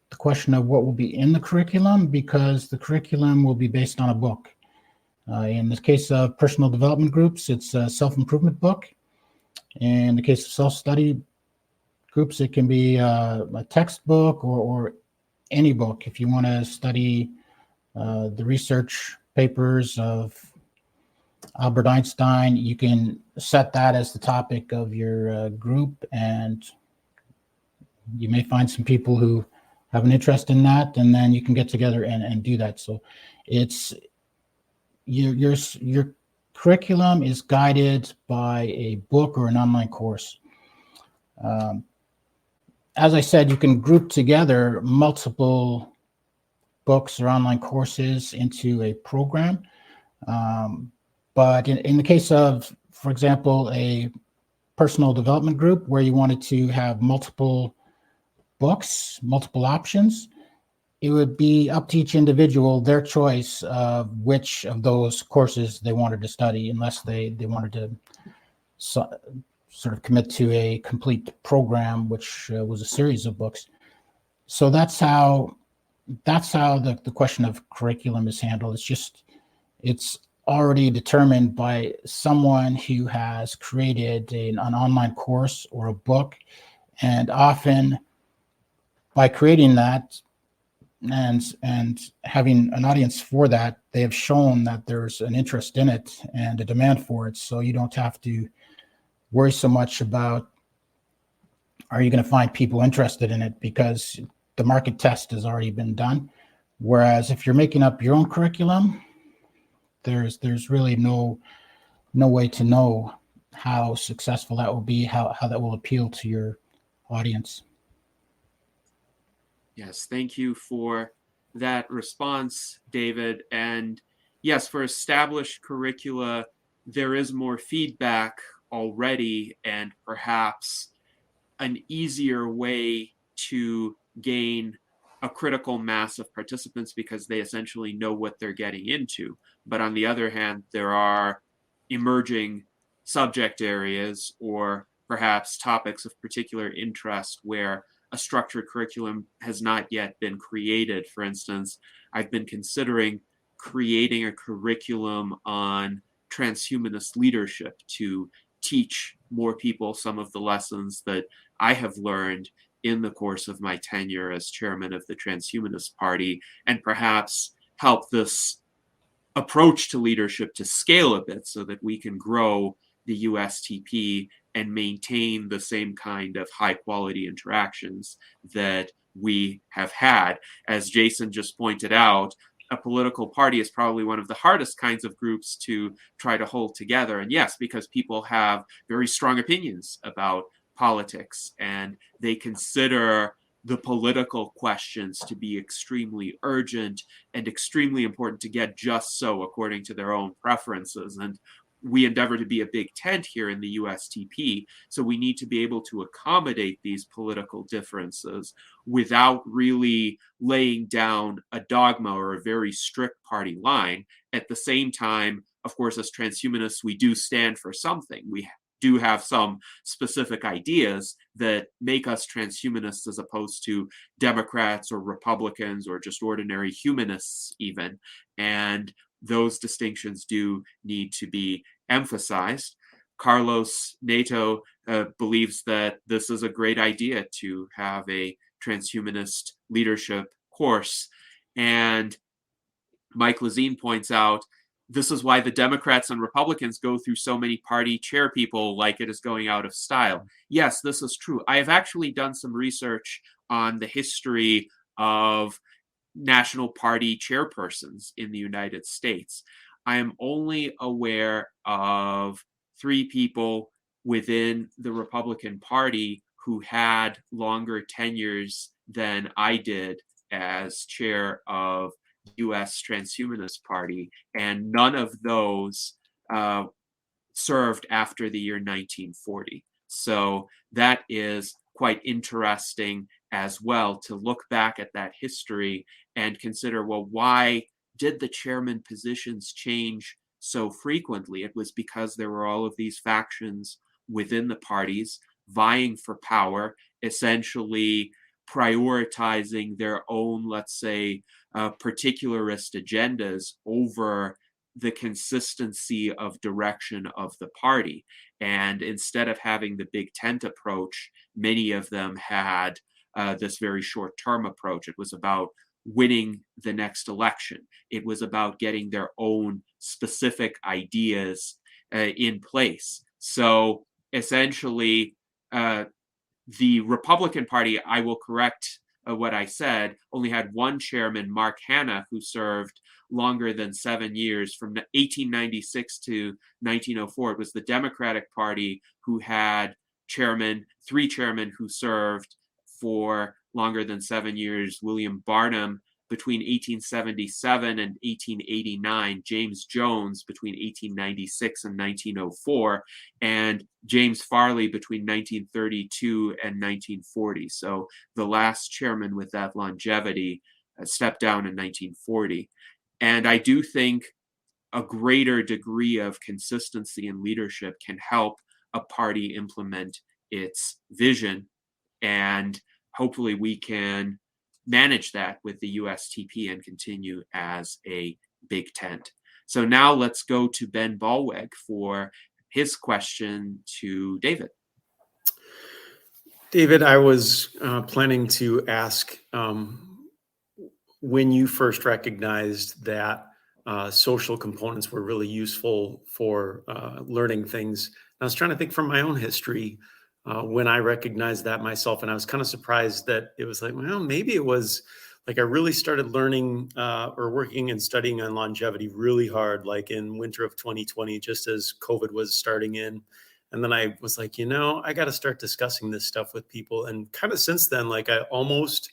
the question of what will be in the curriculum, because the curriculum will be based on a book. In the case of personal development groups, it's a self-improvement book. In the case of self-study groups, it can be a textbook or any book. If you want to study the research papers of Albert Einstein, you can set that as the topic of your group, and you may find some people who have an interest in that, and then you can get together and do that. So it's your curriculum is guided by a book or an online course. As I said, you can group together multiple books or online courses into a program. But in the case of, for example, a personal development group where you wanted to have multiple books, multiple options, it would be up to each individual, their choice of which of those courses they wanted to study, unless they wanted to sort of commit to a complete program, which was a series of books. So that's how the question of curriculum is handled. It's already determined by someone who has created an online course or a book, and often by creating that and having an audience for that, they have shown that there's an interest in it and a demand for it. So you don't have to worry so much about, are you going to find people interested in it, because the market test has already been done. Whereas if you're making up your own curriculum, there's really no way to know how successful that will be, how that will appeal to your audience. Yes, thank you for that response, David. And yes, for established curricula, there is more feedback already, and perhaps an easier way to gain a critical mass of participants, because they essentially know what they're getting into. But on the other hand, there are emerging subject areas or perhaps topics of particular interest where a structured curriculum has not yet been created. For instance, I've been considering creating a curriculum on transhumanist leadership to teach more people some of the lessons that I have learned in the course of my tenure as chairman of the Transhumanist Party, and perhaps help this approach to leadership to scale a bit so that we can grow the USTP and maintain the same kind of high quality interactions that we have had. As Jason just pointed out, a political party is probably one of the hardest kinds of groups to try to hold together. And yes, because people have very strong opinions about politics, and they consider the political questions to be extremely urgent and extremely important to get just so according to their own preferences. And we endeavor to be a big tent here in the USTP, so we need to be able to accommodate these political differences without really laying down a dogma or a very strict party line. At the same time, of course, as transhumanists, we do stand for something. We do have some specific ideas that make us transhumanists as opposed to Democrats or Republicans or just ordinary humanists even. And those distinctions do need to be emphasized. Carlos Nato believes that this is a great idea to have a transhumanist leadership course. And Mike Lazine points out, this is why the Democrats and Republicans go through so many party chair people like it is going out of style. Yes, this is true. I have actually done some research on the history of national party chairpersons in the United States. I am only aware of 3 people within the Republican Party who had longer tenures than I did as chair of the U.S. Transhumanist Party, and none of those served after the year 1940. So that is quite interesting as well, to look back at that history and consider, well, why did the chairman positions change so frequently? It was because there were all of these factions within the parties vying for power, essentially prioritizing their own, let's say, particularist agendas over the consistency of direction of the party. And instead of having the big tent approach, many of them had this very short-term approach. It was about winning the next election. It was about getting their own specific ideas in place. So essentially, the Republican Party, I will correct what I said, only had one chairman, Mark Hanna, who served longer than 7 years from 1896 to 1904. It was the Democratic Party who had 3 chairmen who served for longer than 7 years: William Barnum between 1877 and 1889, James Jones between 1896 and 1904, and James Farley between 1932 and 1940. So the last chairman with that longevity stepped down in 1940. And I do think a greater degree of consistency in leadership can help a party implement its vision, and hopefully we can manage that with the USTP and continue as a big tent. So now let's go to Ben Ballweg for his question to David. David, I was planning to ask when you first recognized that social components were really useful for learning things. I was trying to think from my own history when I recognized that myself, and I was kind of surprised that it was like, well, maybe it was like I really started learning or working and studying on longevity really hard, like in winter of 2020, just as COVID was starting in. And then I was like, I got to start discussing this stuff with people. And kind of since then, like I almost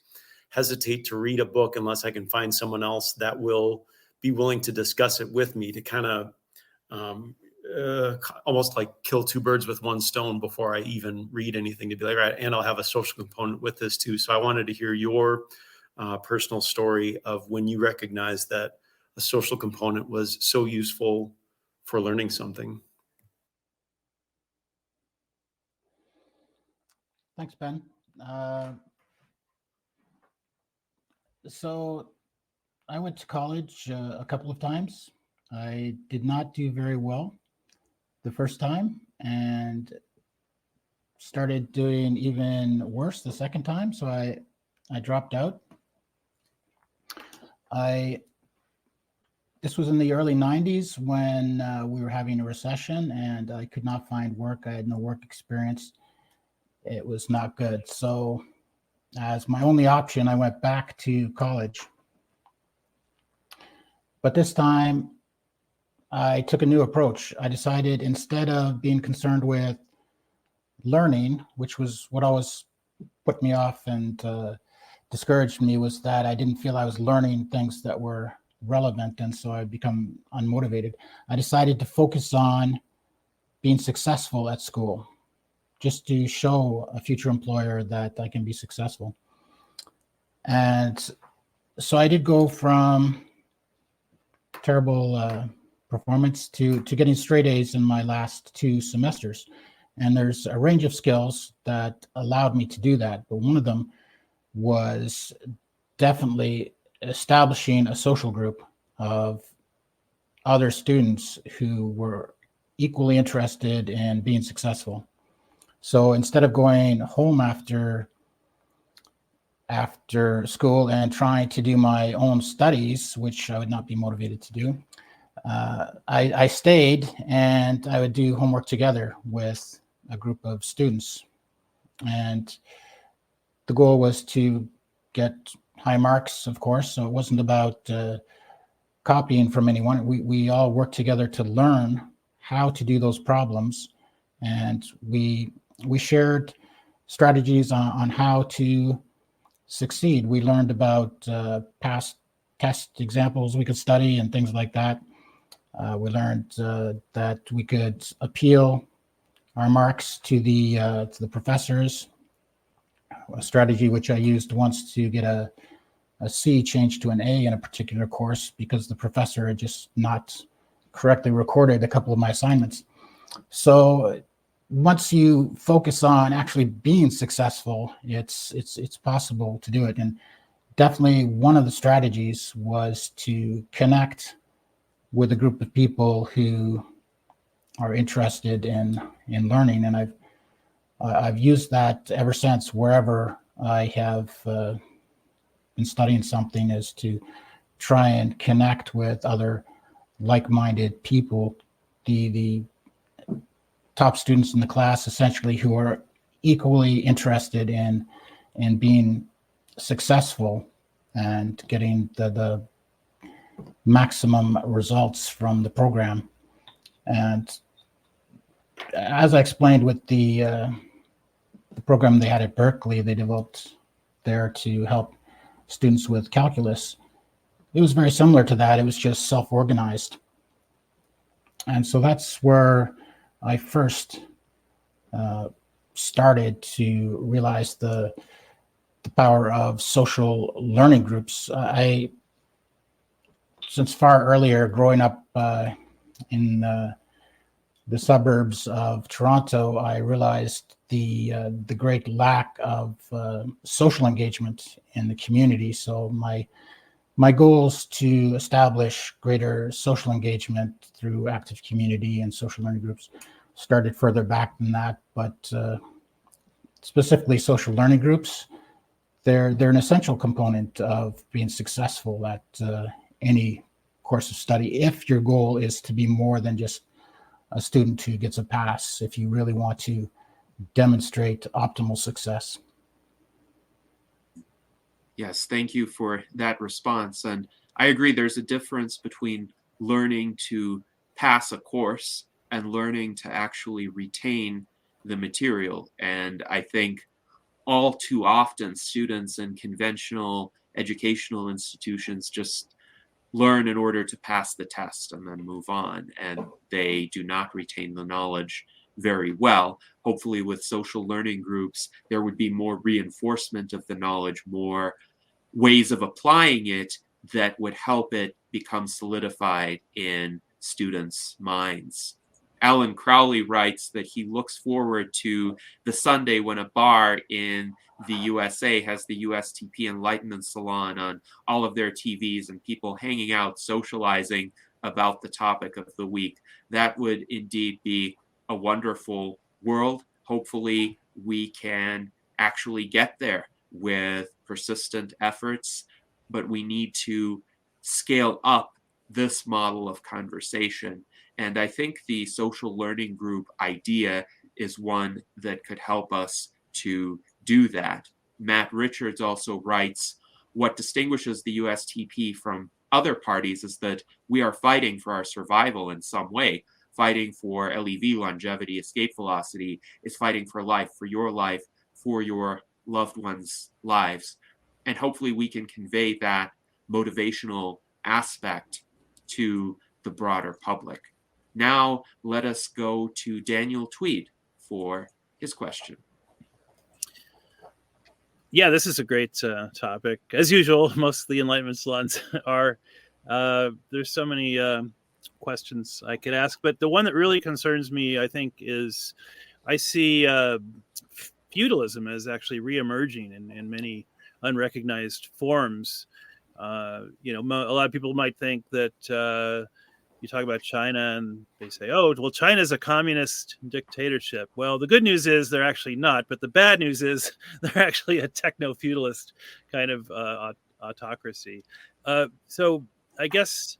hesitate to read a book unless I can find someone else that will be willing to discuss it with me, to kind of almost like kill 2 birds with 1 stone before I even read anything, to be like, right, and I'll have a social component with this too. So I wanted to hear your personal story of when you recognized that a social component was so useful for learning something. Thanks, Ben. So I went to college a couple of times. I did not do very well the first time and started doing even worse the second time. So I dropped out. This was in the early 90s when we were having a recession and I could not find work. I had no work experience. It was not good. So as my only option, I went back to college. But this time, I took a new approach. I decided instead of being concerned with learning, which was what always put me off and discouraged me, was that I didn't feel I was learning things that were relevant, and so I'd become unmotivated. I decided to focus on being successful at school, just to show a future employer that I can be successful. And so I did go from terrible performance to getting straight A's in my last 2 semesters. And there's a range of skills that allowed me to do that. But one of them was definitely establishing a social group of other students who were equally interested in being successful. So instead of going home after school and trying to do my own studies, which I would not be motivated to do, I stayed and I would do homework together with a group of students. And the goal was to get high marks, of course. So it wasn't about copying from anyone. We all worked together to learn how to do those problems. And we shared strategies on how to succeed. We learned about past test examples we could study and things like that. We learned that we could appeal our marks to the professors, a strategy which I used once to get a C changed to an A in a particular course because the professor had just not correctly recorded a couple of my assignments. So once you focus on actually being successful, it's possible to do it. And definitely one of the strategies was to connect with a group of people who are interested in learning. And I've used that ever since. Wherever I have been studying something, is to try and connect with other like-minded people, the top students in the class, essentially, who are equally interested in being successful and getting the maximum results from the program. And as I explained with the program they had at Berkeley, they developed there to help students with calculus. It was very similar to that. It was just self-organized. And so that's where I first started to realize the power of social learning groups. Since far earlier, growing up in the suburbs of Toronto, I realized the great lack of social engagement in the community. So my goals to establish greater social engagement through active community and social learning groups started further back than that. But specifically social learning groups, they're an essential component of being successful at any course of study, if your goal is to be more than just a student who gets a pass, if you really want to demonstrate optimal success. Yes, thank you for that response. And I agree, there's a difference between learning to pass a course and learning to actually retain the material. And I think all too often students in conventional educational institutions just learn in order to pass the test and then move on, and they do not retain the knowledge very well. Hopefully with social learning groups, there would be more reinforcement of the knowledge, more ways of applying it that would help it become solidified in students' minds. Alan Crowley writes that he looks forward to the Sunday when a bar in the USA has the USTP Enlightenment Salon on all of their TVs and people hanging out, socializing about the topic of the week. That would indeed be a wonderful world. Hopefully, we can actually get there with persistent efforts, but we need to scale up this model of conversation. And I think the social learning group idea is one that could help us to do that. Matt Richards also writes, what distinguishes the USTP from other parties is that we are fighting for our survival in some way. Fighting for LEV, longevity, escape velocity, is fighting for life, for your loved ones' lives. And hopefully we can convey that motivational aspect to the broader public. Now let us go to Daniel Tweed for his question. Yeah, this is a great topic. As usual, most of the Enlightenment salons are. There's so many questions I could ask, but the one that really concerns me, I think, is I see feudalism as actually reemerging in many unrecognized forms. A lot of people might think that you talk about China and they say, oh, well, China's a communist dictatorship. Well, the good news is they're actually not, but the bad news is they're actually a techno-feudalist kind of autocracy. So I guess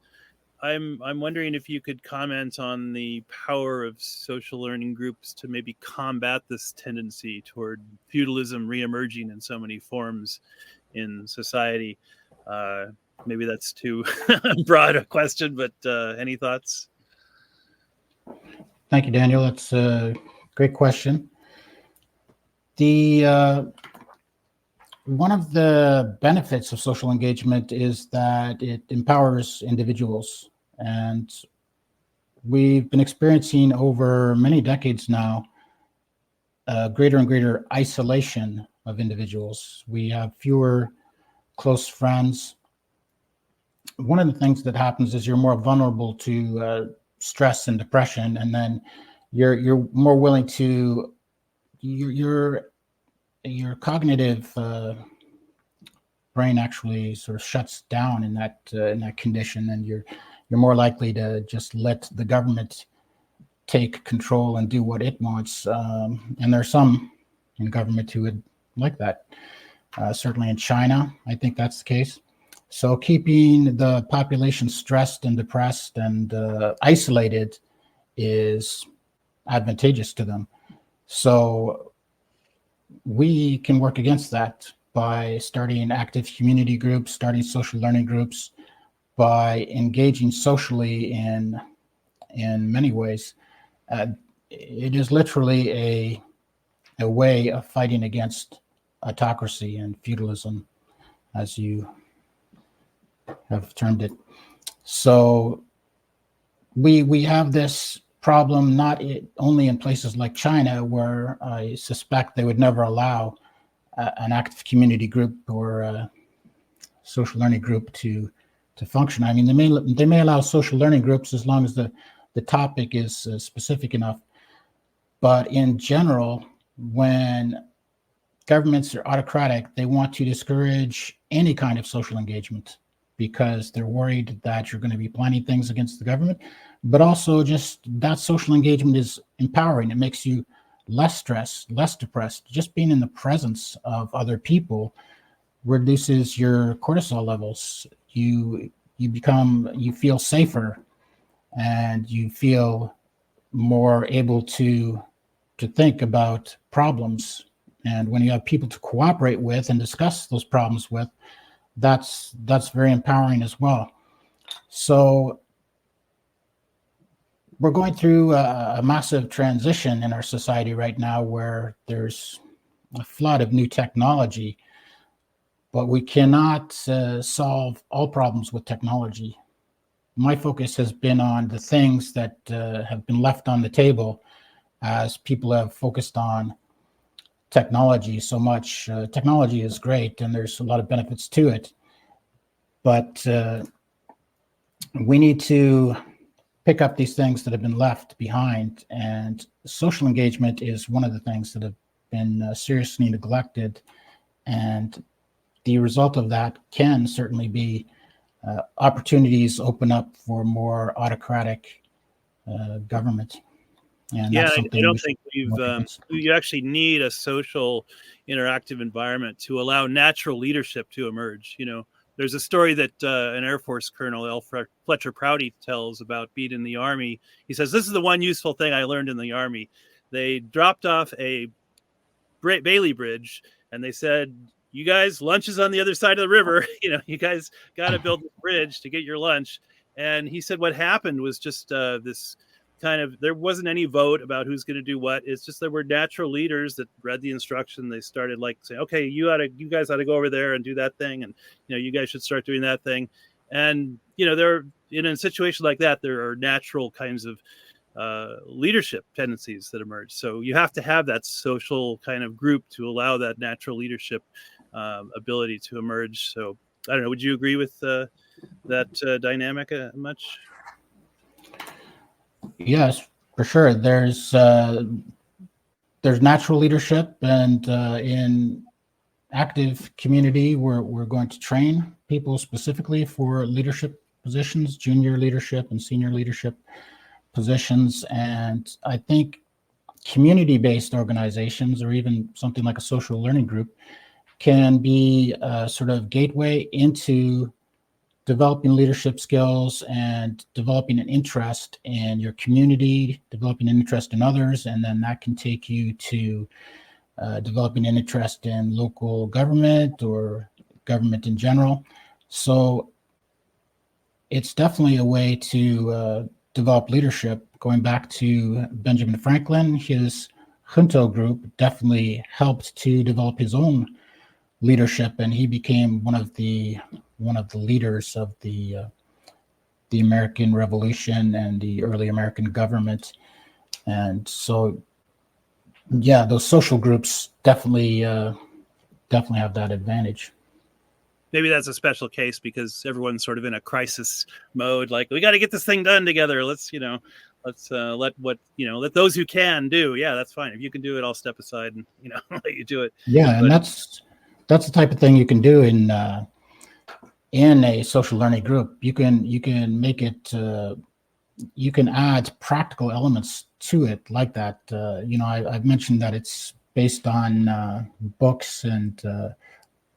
I'm wondering if you could comment on the power of social learning groups to maybe combat this tendency toward feudalism reemerging in so many forms in society. Maybe that's too broad a question, but any thoughts? Thank you, Daniel. That's a great question. One of the benefits of social engagement is that it empowers individuals. And we've been experiencing over many decades now greater and greater isolation of individuals. We have fewer close friends. One of the things that happens is you're more vulnerable to stress and depression, and then you're more willing to your cognitive brain actually sort of shuts down in that condition, and you're more likely to just let the government take control and do what it wants. And there's some in government who would like that. Certainly in China, I think that's the case. So keeping the population stressed and depressed and isolated is advantageous to them. So we can work against that by starting active community groups, starting social learning groups, by engaging socially in many ways. It is literally a way of fighting against autocracy and feudalism, as you have termed it. So we have this problem not only in places like China, where I suspect they would never allow an active community group or a social learning group to function. I mean, they may allow social learning groups as long as the topic is specific enough. But in general, when governments are autocratic, they want to discourage any kind of social engagement because they're worried that you're going to be planning things against the government. But also just that social engagement is empowering. It makes you less stressed, less depressed. Just being in the presence of other people reduces your cortisol levels. You feel safer, and you feel more able to think about problems. And when you have people to cooperate with and discuss those problems with, that's very empowering as well. So we're going through a massive transition in our society right now, where there's a flood of new technology, but we cannot solve all problems with technology. My focus has been on the things that have been left on the table as people have focused on technology so much. Technology is great, and there's a lot of benefits to it, but we need to pick up these things that have been left behind, and social engagement is one of the things that have been seriously neglected, and the result of that can certainly be opportunities open up for more autocratic government. And yeah, that's I something don't think you actually need a social interactive environment to allow natural leadership to emerge. There's a story that an Air Force Colonel, L. Fletcher Prouty, tells about being in the Army. He says, this is the one useful thing I learned in the Army. They dropped off a Bailey Bridge, and they said, you guys, lunch is on the other side of the river. You guys got to build a bridge to get your lunch. And he said what happened was just this kind of, there wasn't any vote about who's going to do what. It's just there were natural leaders that read the instruction. They started like saying, okay, you guys ought to go over there and do that thing. And, you guys should start doing that thing. And, there, in a situation like that, there are natural kinds of leadership tendencies that emerge. So you have to have that social kind of group to allow that natural leadership ability to emerge. So I don't know, would you agree with that dynamic much? Yes, for sure. There's natural leadership, and in active community, we're going to train people specifically for leadership positions, junior leadership and senior leadership positions. And I think community-based organizations, or even something like a social learning group, can be a sort of gateway into developing leadership skills and developing an interest in your community, developing an interest in others, and then that can take you to developing an interest in local government or government in general. So it's definitely a way to develop leadership. Going back to Benjamin Franklin, his Junto group definitely helped to develop his own leadership, and he became one of the leaders of the American Revolution and the early American government. And so, yeah, those social groups definitely have that advantage. Maybe that's a special case because everyone's sort of in a crisis mode. Like, we got to get this thing done together. Let's let those who can do. Yeah, that's fine. If you can do it, I'll step aside and let you do it. Yeah, and that's the type of thing you can do in a social learning group. You can make it. You can add practical elements to it like that. I've mentioned that it's based on books and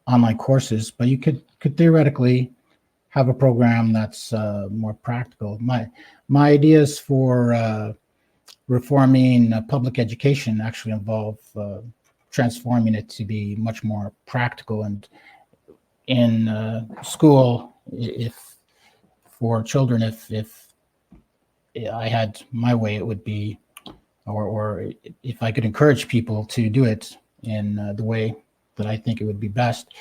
online courses, but you could theoretically have a program that's more practical. My ideas for reforming public education actually involve transforming it to be much more practical. And in school, if for children, if I had my way, it would be, or if I could encourage people to do it in the way that I think it would be best,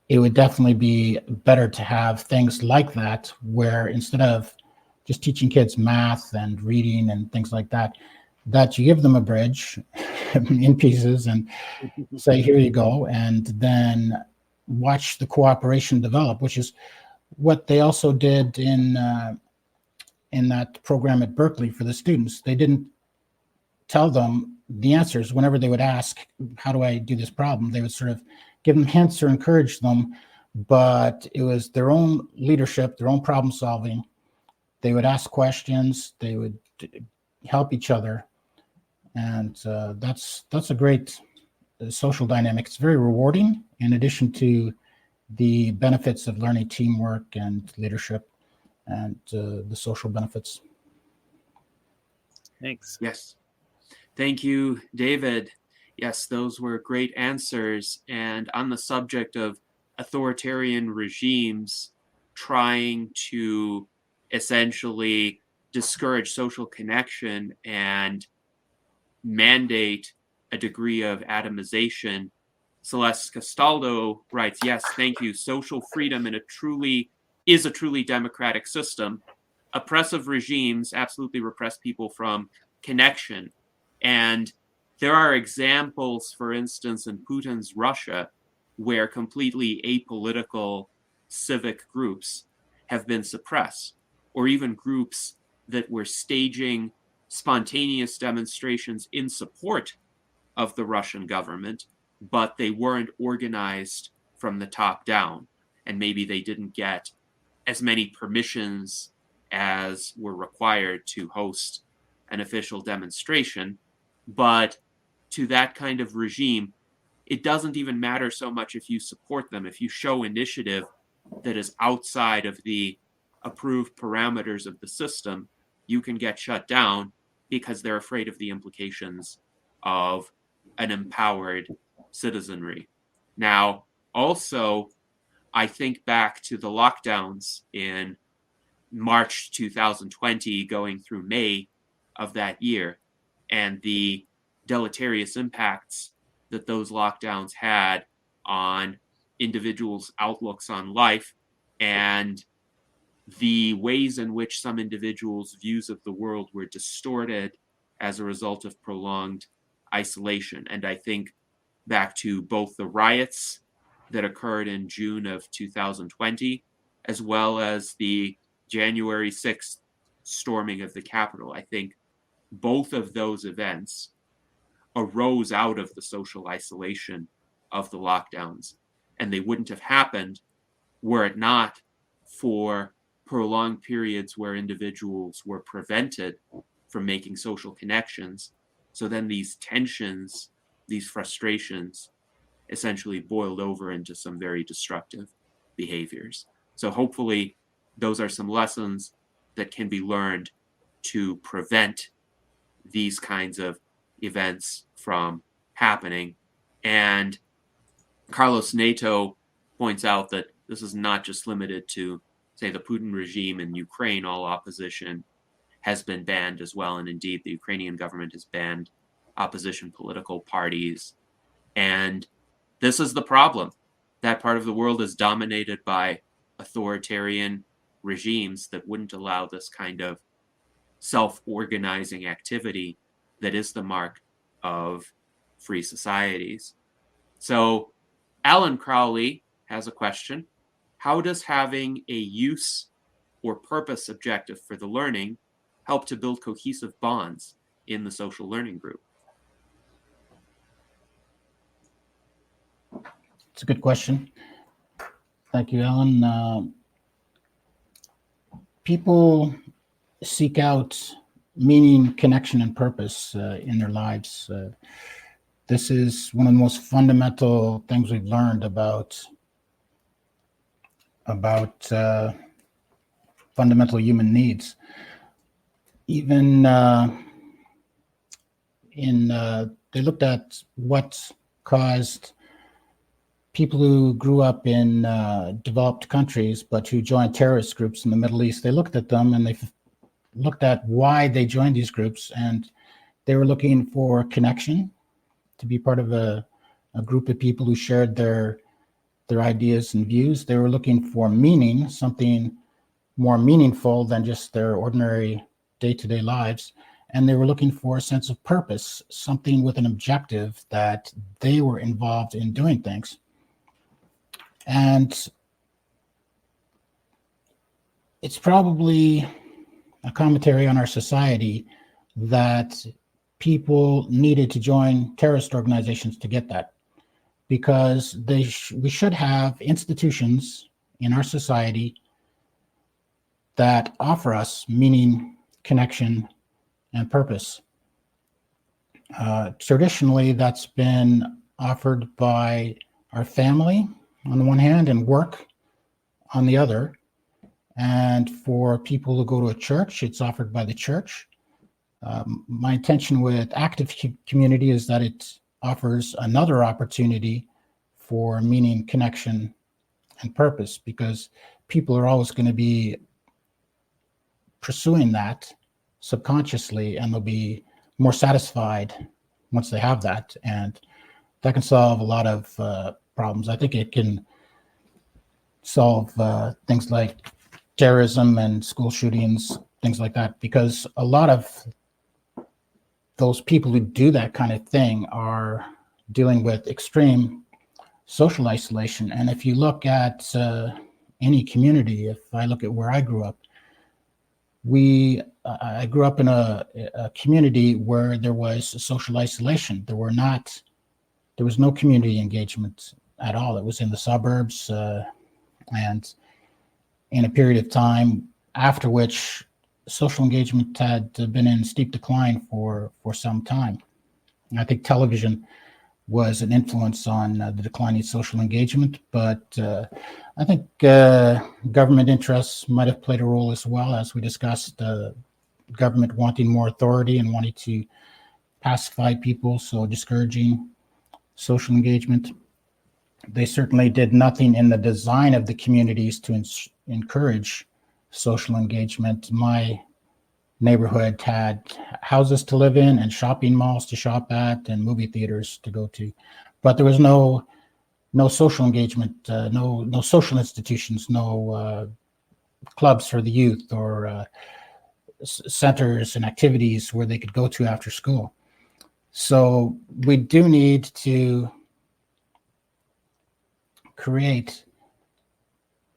it would definitely be better to have things like that, where instead of just teaching kids math and reading and things like that, that you give them a bridge in pieces and say, here you go, and then watch the cooperation develop, which is what they also did in that program at Berkeley for the students. They didn't tell them the answers. Whenever they would ask, how do I do this problem, they would sort of give them hints or encourage them, but it was their own leadership, their own problem solving. They would ask questions, they would help each other. And that's a great social dynamic. It's very rewarding, in addition to the benefits of learning teamwork and leadership and the social benefits. Thanks. Yes. Thank you, David. Yes, those were great answers. And on the subject of authoritarian regimes trying to essentially discourage social connection and mandate a degree of atomization, Celeste Castaldo writes, yes, thank you. Social freedom is a truly democratic system. Oppressive regimes absolutely repress people from connection. And there are examples, for instance, in Putin's Russia, where completely apolitical civic groups have been suppressed, or even groups that were staging spontaneous demonstrations in support of the Russian government, but they weren't organized from the top down, and maybe they didn't get as many permissions as were required to host an official demonstration. But to that kind of regime, it doesn't even matter so much if you support them. If you show initiative that is outside of the approved parameters of the system, you can get shut down because they're afraid of the implications of an empowered citizenry. Now, also, I think back to the lockdowns in March 2020 going through May of that year, and the deleterious impacts that those lockdowns had on individuals' outlooks on life, and the ways in which some individuals' views of the world were distorted as a result of prolonged isolation. And I think back to both the riots that occurred in June of 2020, as well as the January 6th storming of the Capitol. I think both of those events arose out of the social isolation of the lockdowns, and they wouldn't have happened were it not for prolonged periods where individuals were prevented from making social connections. So then these tensions, these frustrations, essentially boiled over into some very destructive behaviors. So hopefully those are some lessons that can be learned to prevent these kinds of events from happening. And Carlos Neto points out that this is not just limited to, say, the Putin regime in Ukraine. All opposition has been banned as well. And indeed, the Ukrainian government has banned opposition political parties. And this is the problem. That part of the world is dominated by authoritarian regimes that wouldn't allow this kind of self-organizing activity that is the mark of free societies. So Alan Crowley has a question. How does having a use or purpose objective for the learning help to build cohesive bonds in the social learning group? It's a good question. Thank you, Alan. People seek out meaning, connection, and purpose in their lives. This is one of the most fundamental things we've learned about fundamental human needs. Even they looked at what caused people who grew up in developed countries but who joined terrorist groups in the Middle East. They looked at them and they looked at why they joined these groups, and they were looking for connection, to be part of a group of people who shared their ideas and views. They were looking for meaning, something more meaningful than just their ordinary day-to-day lives. And they were looking for a sense of purpose, something with an objective that they were involved in doing things. And it's probably a commentary on our society that people needed to join terrorist organizations to get that, because we should have institutions in our society that offer us meaning, connection, and purpose. Traditionally, that's been offered by our family on the one hand and work on the other. And for people who go to a church, it's offered by the church. My intention with active community is that it offers another opportunity for meaning, connection, and purpose, because people are always going to be pursuing that subconsciously, and they'll be more satisfied once they have that. And that can solve a lot of problems. I think it can solve things like terrorism and school shootings, things like that, because a lot of those people who do that kind of thing are dealing with extreme social isolation. And if you look at any community, if I look at where I grew up, I grew up in a community where there was social isolation. There was no community engagement at all. It was in the suburbs, and in a period of time after which social engagement had been in steep decline for some time. And I think television was an influence on the declining social engagement, but I think government interests might have played a role as well, as we discussed, government wanting more authority and wanting to pacify people, so discouraging social engagement. They certainly did nothing in the design of the communities to encourage social engagement. My neighborhood had houses to live in and shopping malls to shop at and movie theaters to go to, but there was no social engagement, no social institutions, no clubs for the youth or centers and activities where they could go to after school. So we do need to create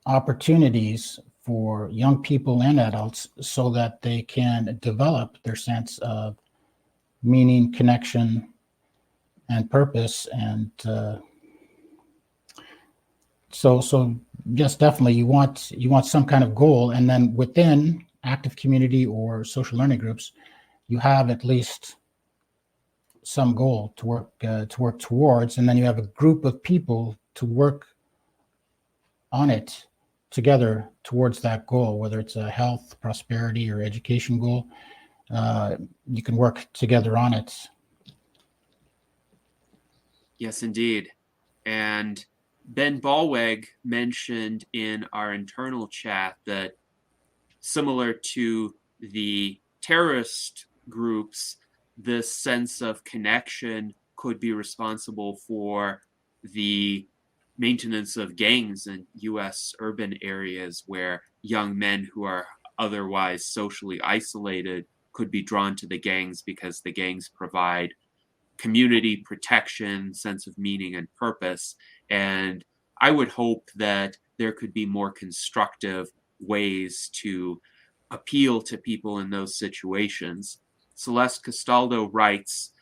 opportunities for young people and adults so that they can develop their sense of meaning, connection, and purpose. And so yes, definitely you want some kind of goal, and then within active community or social learning groups, you have at least some goal to work towards, and then you have a group of people to work on it together towards that goal, whether it's a health, prosperity, or education goal. You can work together on it. Yes, indeed. And Ben Ballweg mentioned in our internal chat that similar to the terrorist groups, this sense of connection could be responsible for the maintenance of gangs in U.S. urban areas where young men who are otherwise socially isolated could be drawn to the gangs because the gangs provide community protection, sense of meaning and purpose. And I would hope that there could be more constructive ways to appeal to people in those situations. Celeste Castaldo writes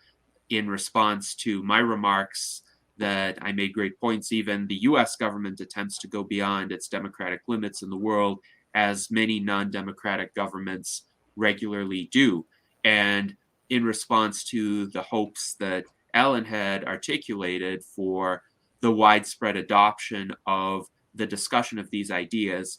in response to my remarks that I made great points. Even the US government attempts to go beyond its democratic limits in the world, as many non-democratic governments regularly do. And in response to the hopes that Alan had articulated for the widespread adoption of the discussion of these ideas,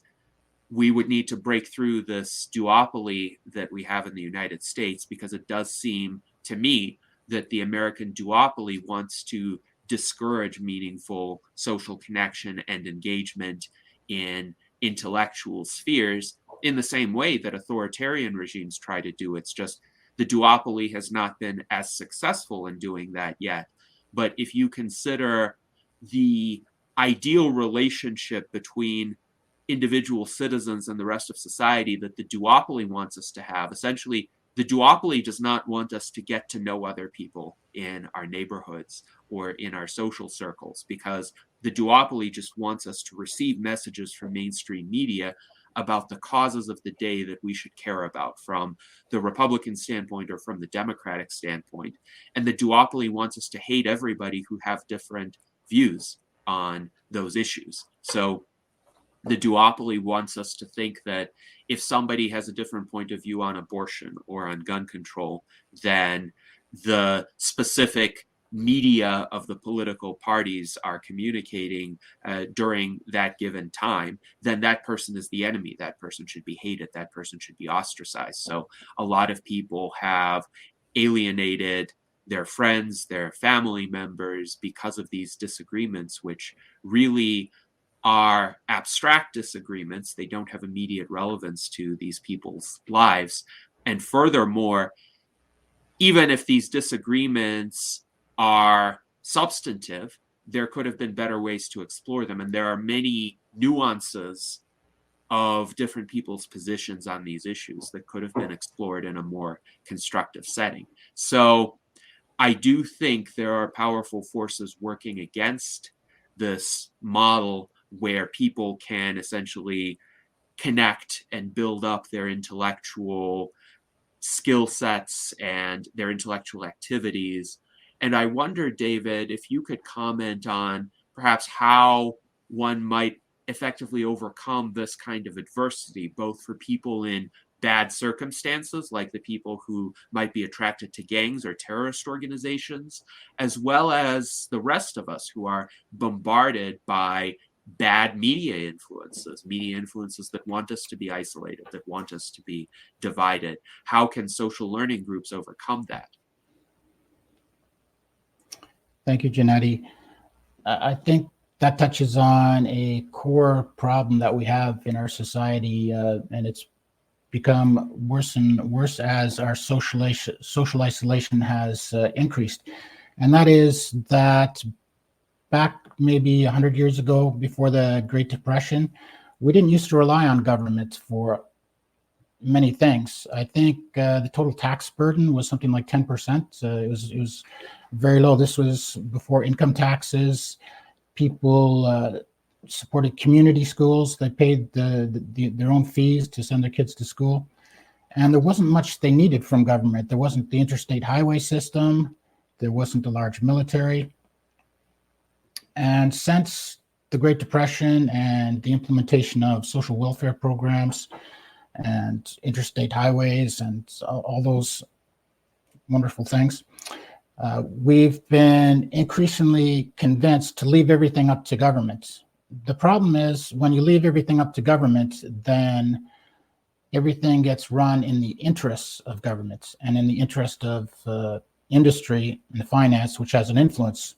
we would need to break through this duopoly that we have in the United States, because it does seem to me that the American duopoly wants to discourage meaningful social connection and engagement in intellectual spheres in the same way that authoritarian regimes try to do. It's just the duopoly has not been as successful in doing that yet. But if you consider the ideal relationship between individual citizens and the rest of society that the duopoly wants us to have, essentially, the duopoly does not want us to get to know other people in our neighborhoods or in our social circles, because the duopoly just wants us to receive messages from mainstream media about the causes of the day that we should care about from the Republican standpoint or from the Democratic standpoint. And the duopoly wants us to hate everybody who have different views on those issues. So the duopoly wants us to think that if somebody has a different point of view on abortion or on gun control than the specific media of the political parties are communicating during that given time, then that person is the enemy. That person should be hated. That person should be ostracized. So a lot of people have alienated their friends, their family members because of these disagreements, which really are abstract disagreements. They don't have immediate relevance to these people's lives. And furthermore, even if these disagreements are substantive, there could have been better ways to explore them. And there are many nuances of different people's positions on these issues that could have been explored in a more constructive setting. So I do think there are powerful forces working against this model where people can essentially connect and build up their intellectual skill sets and their intellectual activities. And I wonder, David, if you could comment on perhaps how one might effectively overcome this kind of adversity, both for people in bad circumstances, like the people who might be attracted to gangs or terrorist organizations, as well as the rest of us who are bombarded by bad media influences that want us to be isolated, that want us to be divided. How can social learning groups overcome that? Thank you, Janetti. I think that touches on a core problem that we have in our society, and it's become worse and worse as our social isolation has increased. And that is that back maybe 100 years ago, before the Great Depression, we didn't used to rely on government for many things. I think the total tax burden was something like 10%. It was very low. This was before income taxes. People supported community schools. They paid their own fees to send their kids to school. And there wasn't much they needed from government. There wasn't the interstate highway system. There wasn't a large military. And since the Great Depression and the implementation of social welfare programs and interstate highways and all those wonderful things, we've been increasingly convinced to leave everything up to government. The problem is when you leave everything up to government, then everything gets run in the interests of government and in the interest of industry and finance, which has an influence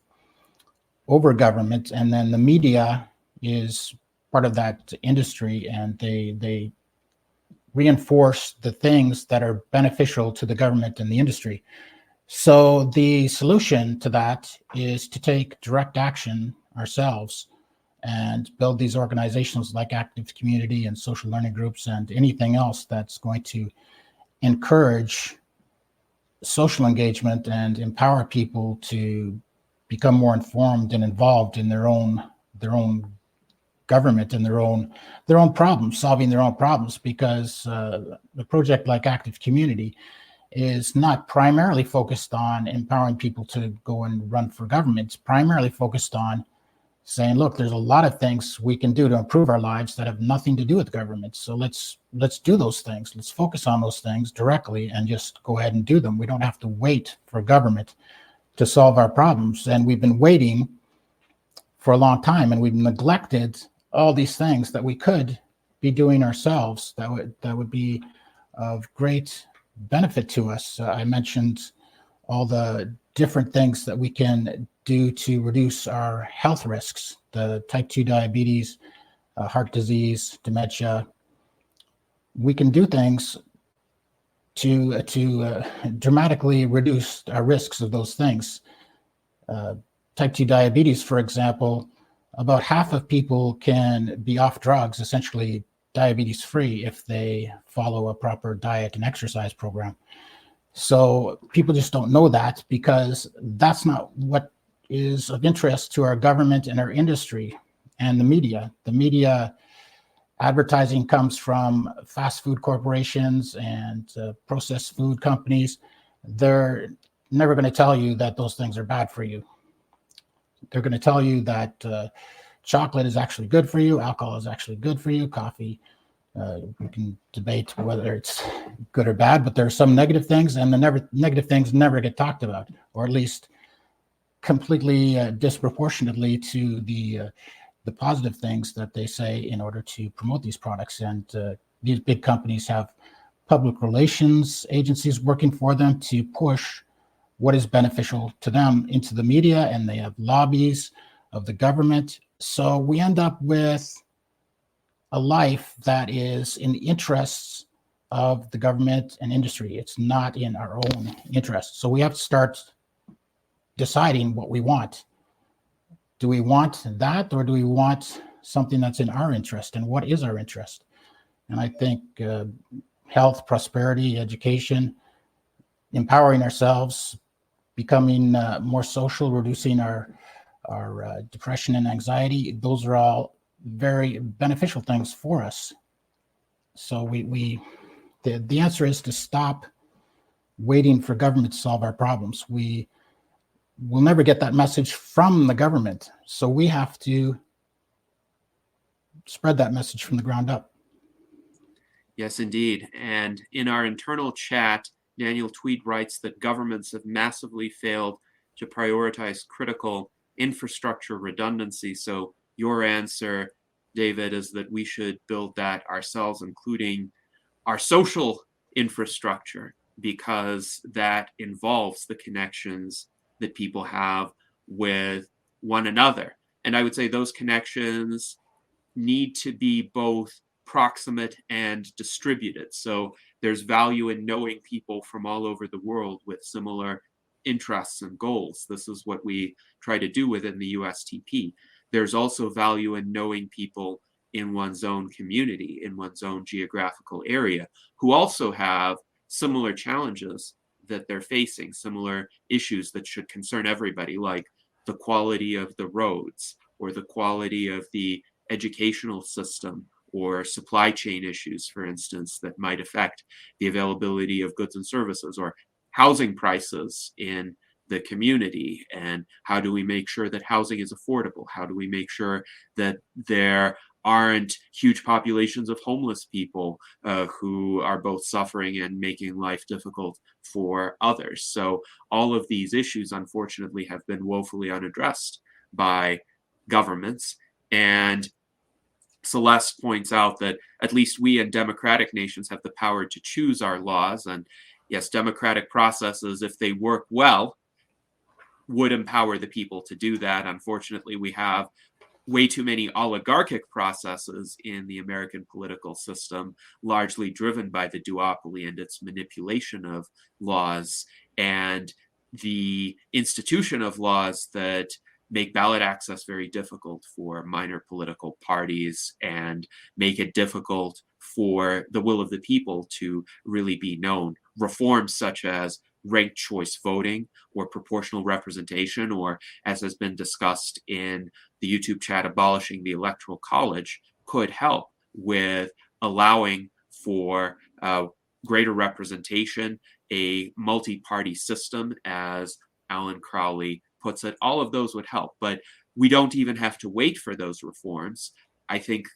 over government. And then the media is part of that industry, and they reinforce the things that are beneficial to the government and the industry. So the solution to that is to take direct action ourselves and build these organizations like Active Community and social learning groups and anything else that's going to encourage social engagement and empower people to become more informed and involved in their own government and their own problems, solving their own problems, because a project like Active Community is not primarily focused on empowering people to go and run for government. It's primarily focused on saying, look, there's a lot of things we can do to improve our lives that have nothing to do with government. So let's do those things. Let's focus on those things directly and just go ahead and do them. We don't have to wait for government to solve our problems. And we've been waiting for a long time, and we've neglected all these things that we could be doing ourselves that would be of great benefit to us. I mentioned all the different things that we can do to reduce our health risks, the type 2 diabetes, heart disease, dementia. We can do things to dramatically reduce our risks of those things. Type 2 diabetes, for example, about half of people can be off drugs, essentially diabetes free, if they follow a proper diet and exercise program. So people just don't know that, because that's not what is of interest to our government and our industry and the media. The media advertising comes from fast food corporations and processed food companies. They're never going to tell you that those things are bad for you. They're going to tell you that chocolate is actually good for you, alcohol is actually good for you, coffee. We can debate whether it's good or bad, but there are some negative things, and the negative things never get talked about, or at least completely disproportionately to the positive things that they say in order to promote these products. And these big companies have public relations agencies working for them to push what is beneficial to them into the media, and they have lobbies of the government. So we end up with a life that is in the interests of the government and industry. It's not in our own interests. So we have to start deciding what we want. Do we want that, or do we want something that's in our interest? And what is our interest? And I think health, prosperity, education, empowering ourselves, becoming more social, reducing our depression and anxiety, those are all very beneficial things for us. So the answer is to stop waiting for government to solve our problems. We will never get that message from the government. So we have to spread that message from the ground up. Yes, indeed. And in our internal chat, Daniel Tweed writes that governments have massively failed to prioritize critical infrastructure redundancy. So your answer, David, is that we should build that ourselves, including our social infrastructure, because that involves the connections that people have with one another. And I would say those connections need to be both proximate and distributed. So there's value in knowing people from all over the world with similar interests and goals. This is what we try to do within the USTP. There's also value in knowing people in one's own community, in one's own geographical area, who also have similar challenges that they're facing, similar issues that should concern everybody, like the quality of the roads or the quality of the educational system or supply chain issues, for instance, that might affect the availability of goods and services, or housing prices in the community, and how do we make sure that housing is affordable? How do we make sure that there aren't huge populations of homeless people who are both suffering and making life difficult for others? So all of these issues, unfortunately, have been woefully unaddressed by governments. And Celeste points out that at least we in democratic nations have the power to choose our laws. And yes, democratic processes, if they work well, would empower the people to do that. Unfortunately, we have way too many oligarchic processes in the American political system, largely driven by the duopoly and its manipulation of laws and the institution of laws that make ballot access very difficult for minor political parties and make it difficult for the will of the people to really be known. Reforms such as ranked choice voting or proportional representation, or as has been discussed in the YouTube chat, abolishing the Electoral College, could help with allowing for greater representation, a multi-party system, as Alan Crowley puts it. All of those would help, but we don't even have to wait for those reforms. I think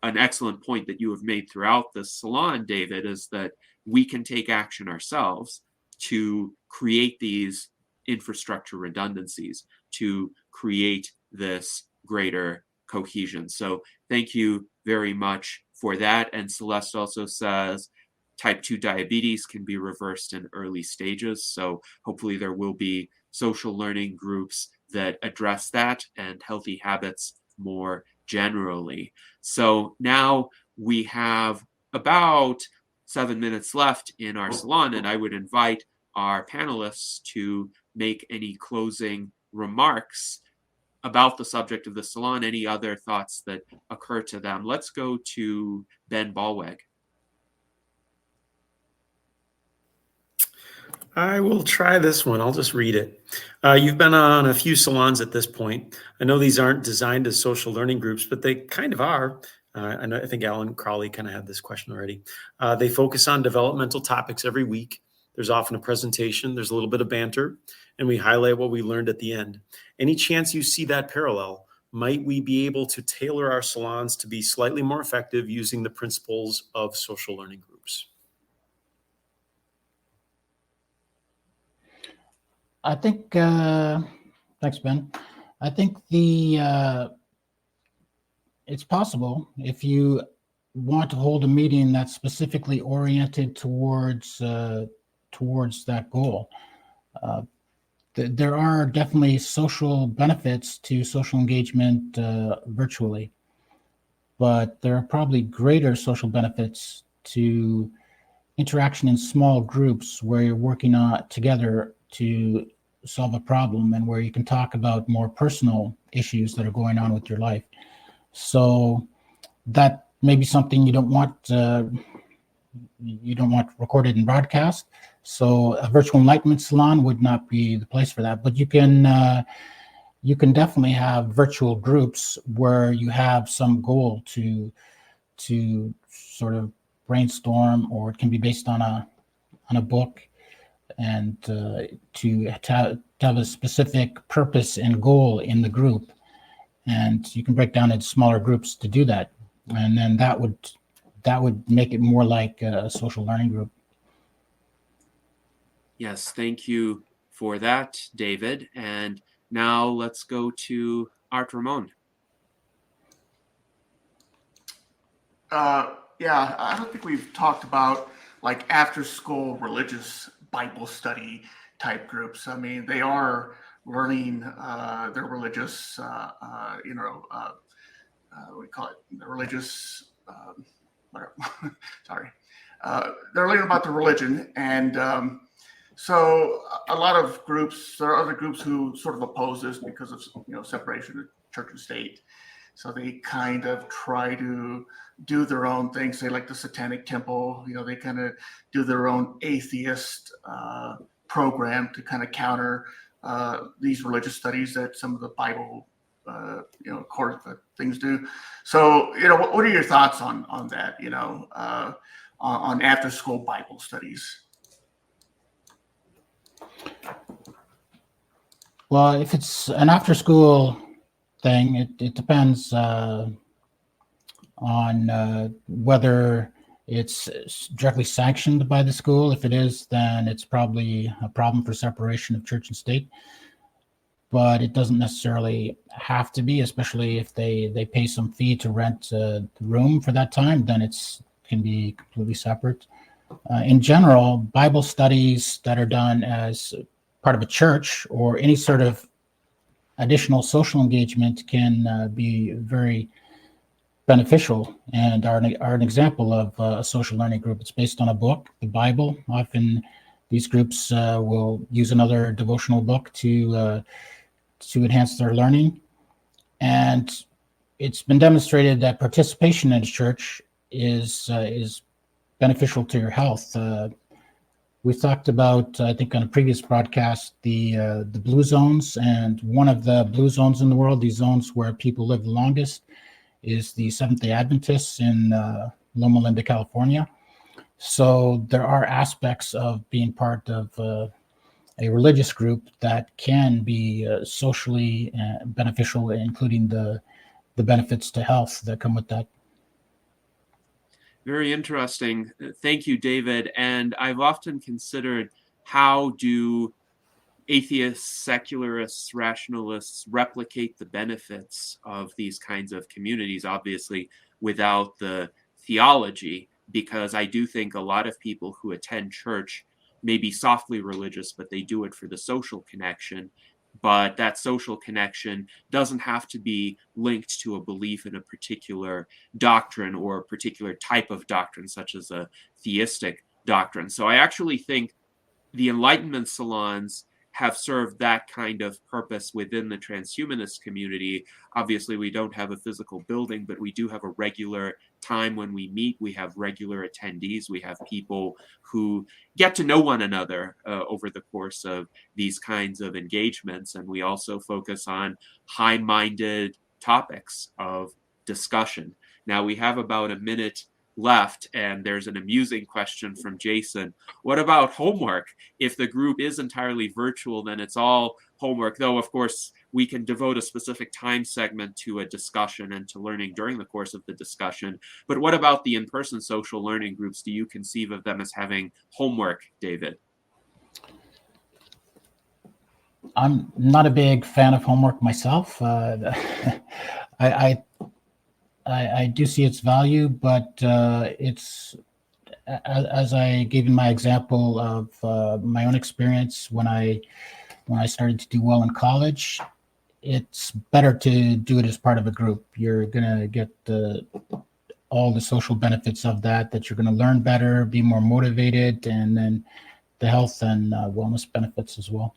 an excellent point that you have made throughout this salon, David, is that we can take action ourselves to create these infrastructure redundancies, to create this greater cohesion. So thank you very much for that. And Celeste also says type 2 diabetes can be reversed in early stages. So hopefully there will be social learning groups that address that, and healthy habits more generally. So now we have about 7 minutes left in our salon, and I would invite our panelists to make any closing remarks about the subject of the salon, any other thoughts that occur to them. Let's go to Ben Ballweg. I will try this one. I'll just read it. You've been on a few salons at this point. I know these aren't designed as social learning groups, but they kind of are. I think Alan Crowley kind of had this question already. They focus on developmental topics every week. There's often a presentation, there's a little bit of banter, and we highlight what we learned at the end. Any chance you see that parallel? Might we be able to tailor our salons to be slightly more effective using the principles of social learning groups? I think, thanks, Ben. I think it's possible if you want to hold a meeting that's specifically oriented towards that goal. There are definitely social benefits to social engagement virtually, but there are probably greater social benefits to interaction in small groups where you're working on together to solve a problem, and where you can talk about more personal issues that are going on with your life. So that may be something you don't want recorded and broadcast. So a virtual enlightenment salon would not be the place for that. But you can definitely have virtual groups where you have some goal to sort of brainstorm, or it can be based on a book, and to have a specific purpose and goal in the group. And you can break down into smaller groups to do that. And then that would make it more like a social learning group. Yes, thank you for that, David. And now let's go to Art Ramon. Yeah, I don't think we've talked about like after school religious Bible study type groups. I mean, they are learning their religious, we call it the religious, sorry. They're learning about the religion. And so a lot of groups, there are other groups who sort of oppose this because of, separation of church and state. So they kind of try to do their own thing, say like the Satanic Temple, they kind of do their own atheist program to kind of counter these religious studies that some of the Bible, court things do. So, what are your thoughts on that, on after school Bible studies? Well, if it's an after school thing, it depends on whether it's directly sanctioned by the school. If it is, then it's probably a problem for separation of church and state. But it doesn't necessarily have to be, especially if they pay some fee to rent the room for that time, then it can be completely separate. In general, Bible studies that are done as part of a church or any sort of additional social engagement can be very beneficial and are an example of a social learning group. It's based on a book, the Bible. Often these groups will use another devotional book to enhance their learning. And it's been demonstrated that participation in a church is beneficial to your health. We talked about, I think on a previous broadcast, the blue zones, and one of the blue zones in the world, these zones where people live the longest, is the Seventh-day Adventists in Loma Linda, California. So there are aspects of being part of a religious group that can be socially beneficial, including the benefits to health that come with that. Very interesting. Thank you, David. And I've often considered, how do atheists, secularists, rationalists replicate the benefits of these kinds of communities, obviously without the theology, because I do think a lot of people who attend church may be softly religious, but they do it for the social connection. But that social connection doesn't have to be linked to a belief in a particular doctrine or a particular type of doctrine, such as a theistic doctrine. So I actually think the Enlightenment salons have served that kind of purpose within the transhumanist community. Obviously, we don't have a physical building, but we do have a regular time when we meet. We have regular attendees. We have people who get to know one another over the course of these kinds of engagements. And we also focus on high-minded topics of discussion. Now, we have about a minute left, and there's an amusing question from Jason. What about homework? If the group is entirely virtual, then it's all homework, though of course we can devote a specific time segment to a discussion and to learning during the course of the discussion. But what about the in-person social learning groups? Do you conceive of them as having homework, David? I'm not a big fan of homework myself. I do see its value, but it's, as I gave in my example of my own experience when I started to do well in college, it's better to do it as part of a group. You're gonna get all the social benefits of that you're gonna learn better, be more motivated, and then the health and wellness benefits as well.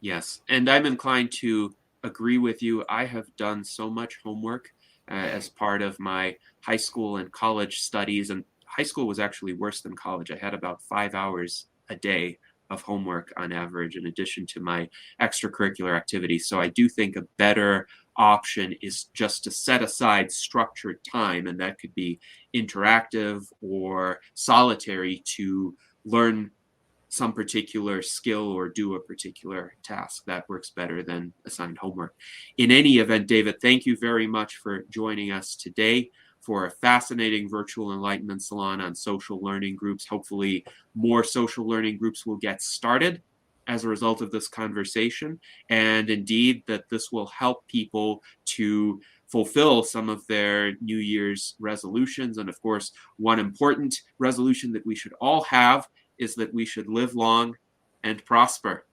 Yes, and I'm inclined to agree with you. I have done so much homework as part of my high school and college studies. And high school was actually worse than college. I had about 5 hours a day of homework on average, in addition to my extracurricular activities. So I do think a better option is just to set aside structured time, and that could be interactive or solitary, to learn some particular skill or do a particular task. That works better than assigned homework. In any event, David, thank you very much for joining us today for a fascinating virtual enlightenment salon on social learning groups. Hopefully more social learning groups will get started as a result of this conversation, and indeed that this will help people to fulfill some of their New Year's resolutions. And of course, one important resolution that we should all have is that we should live long and prosper.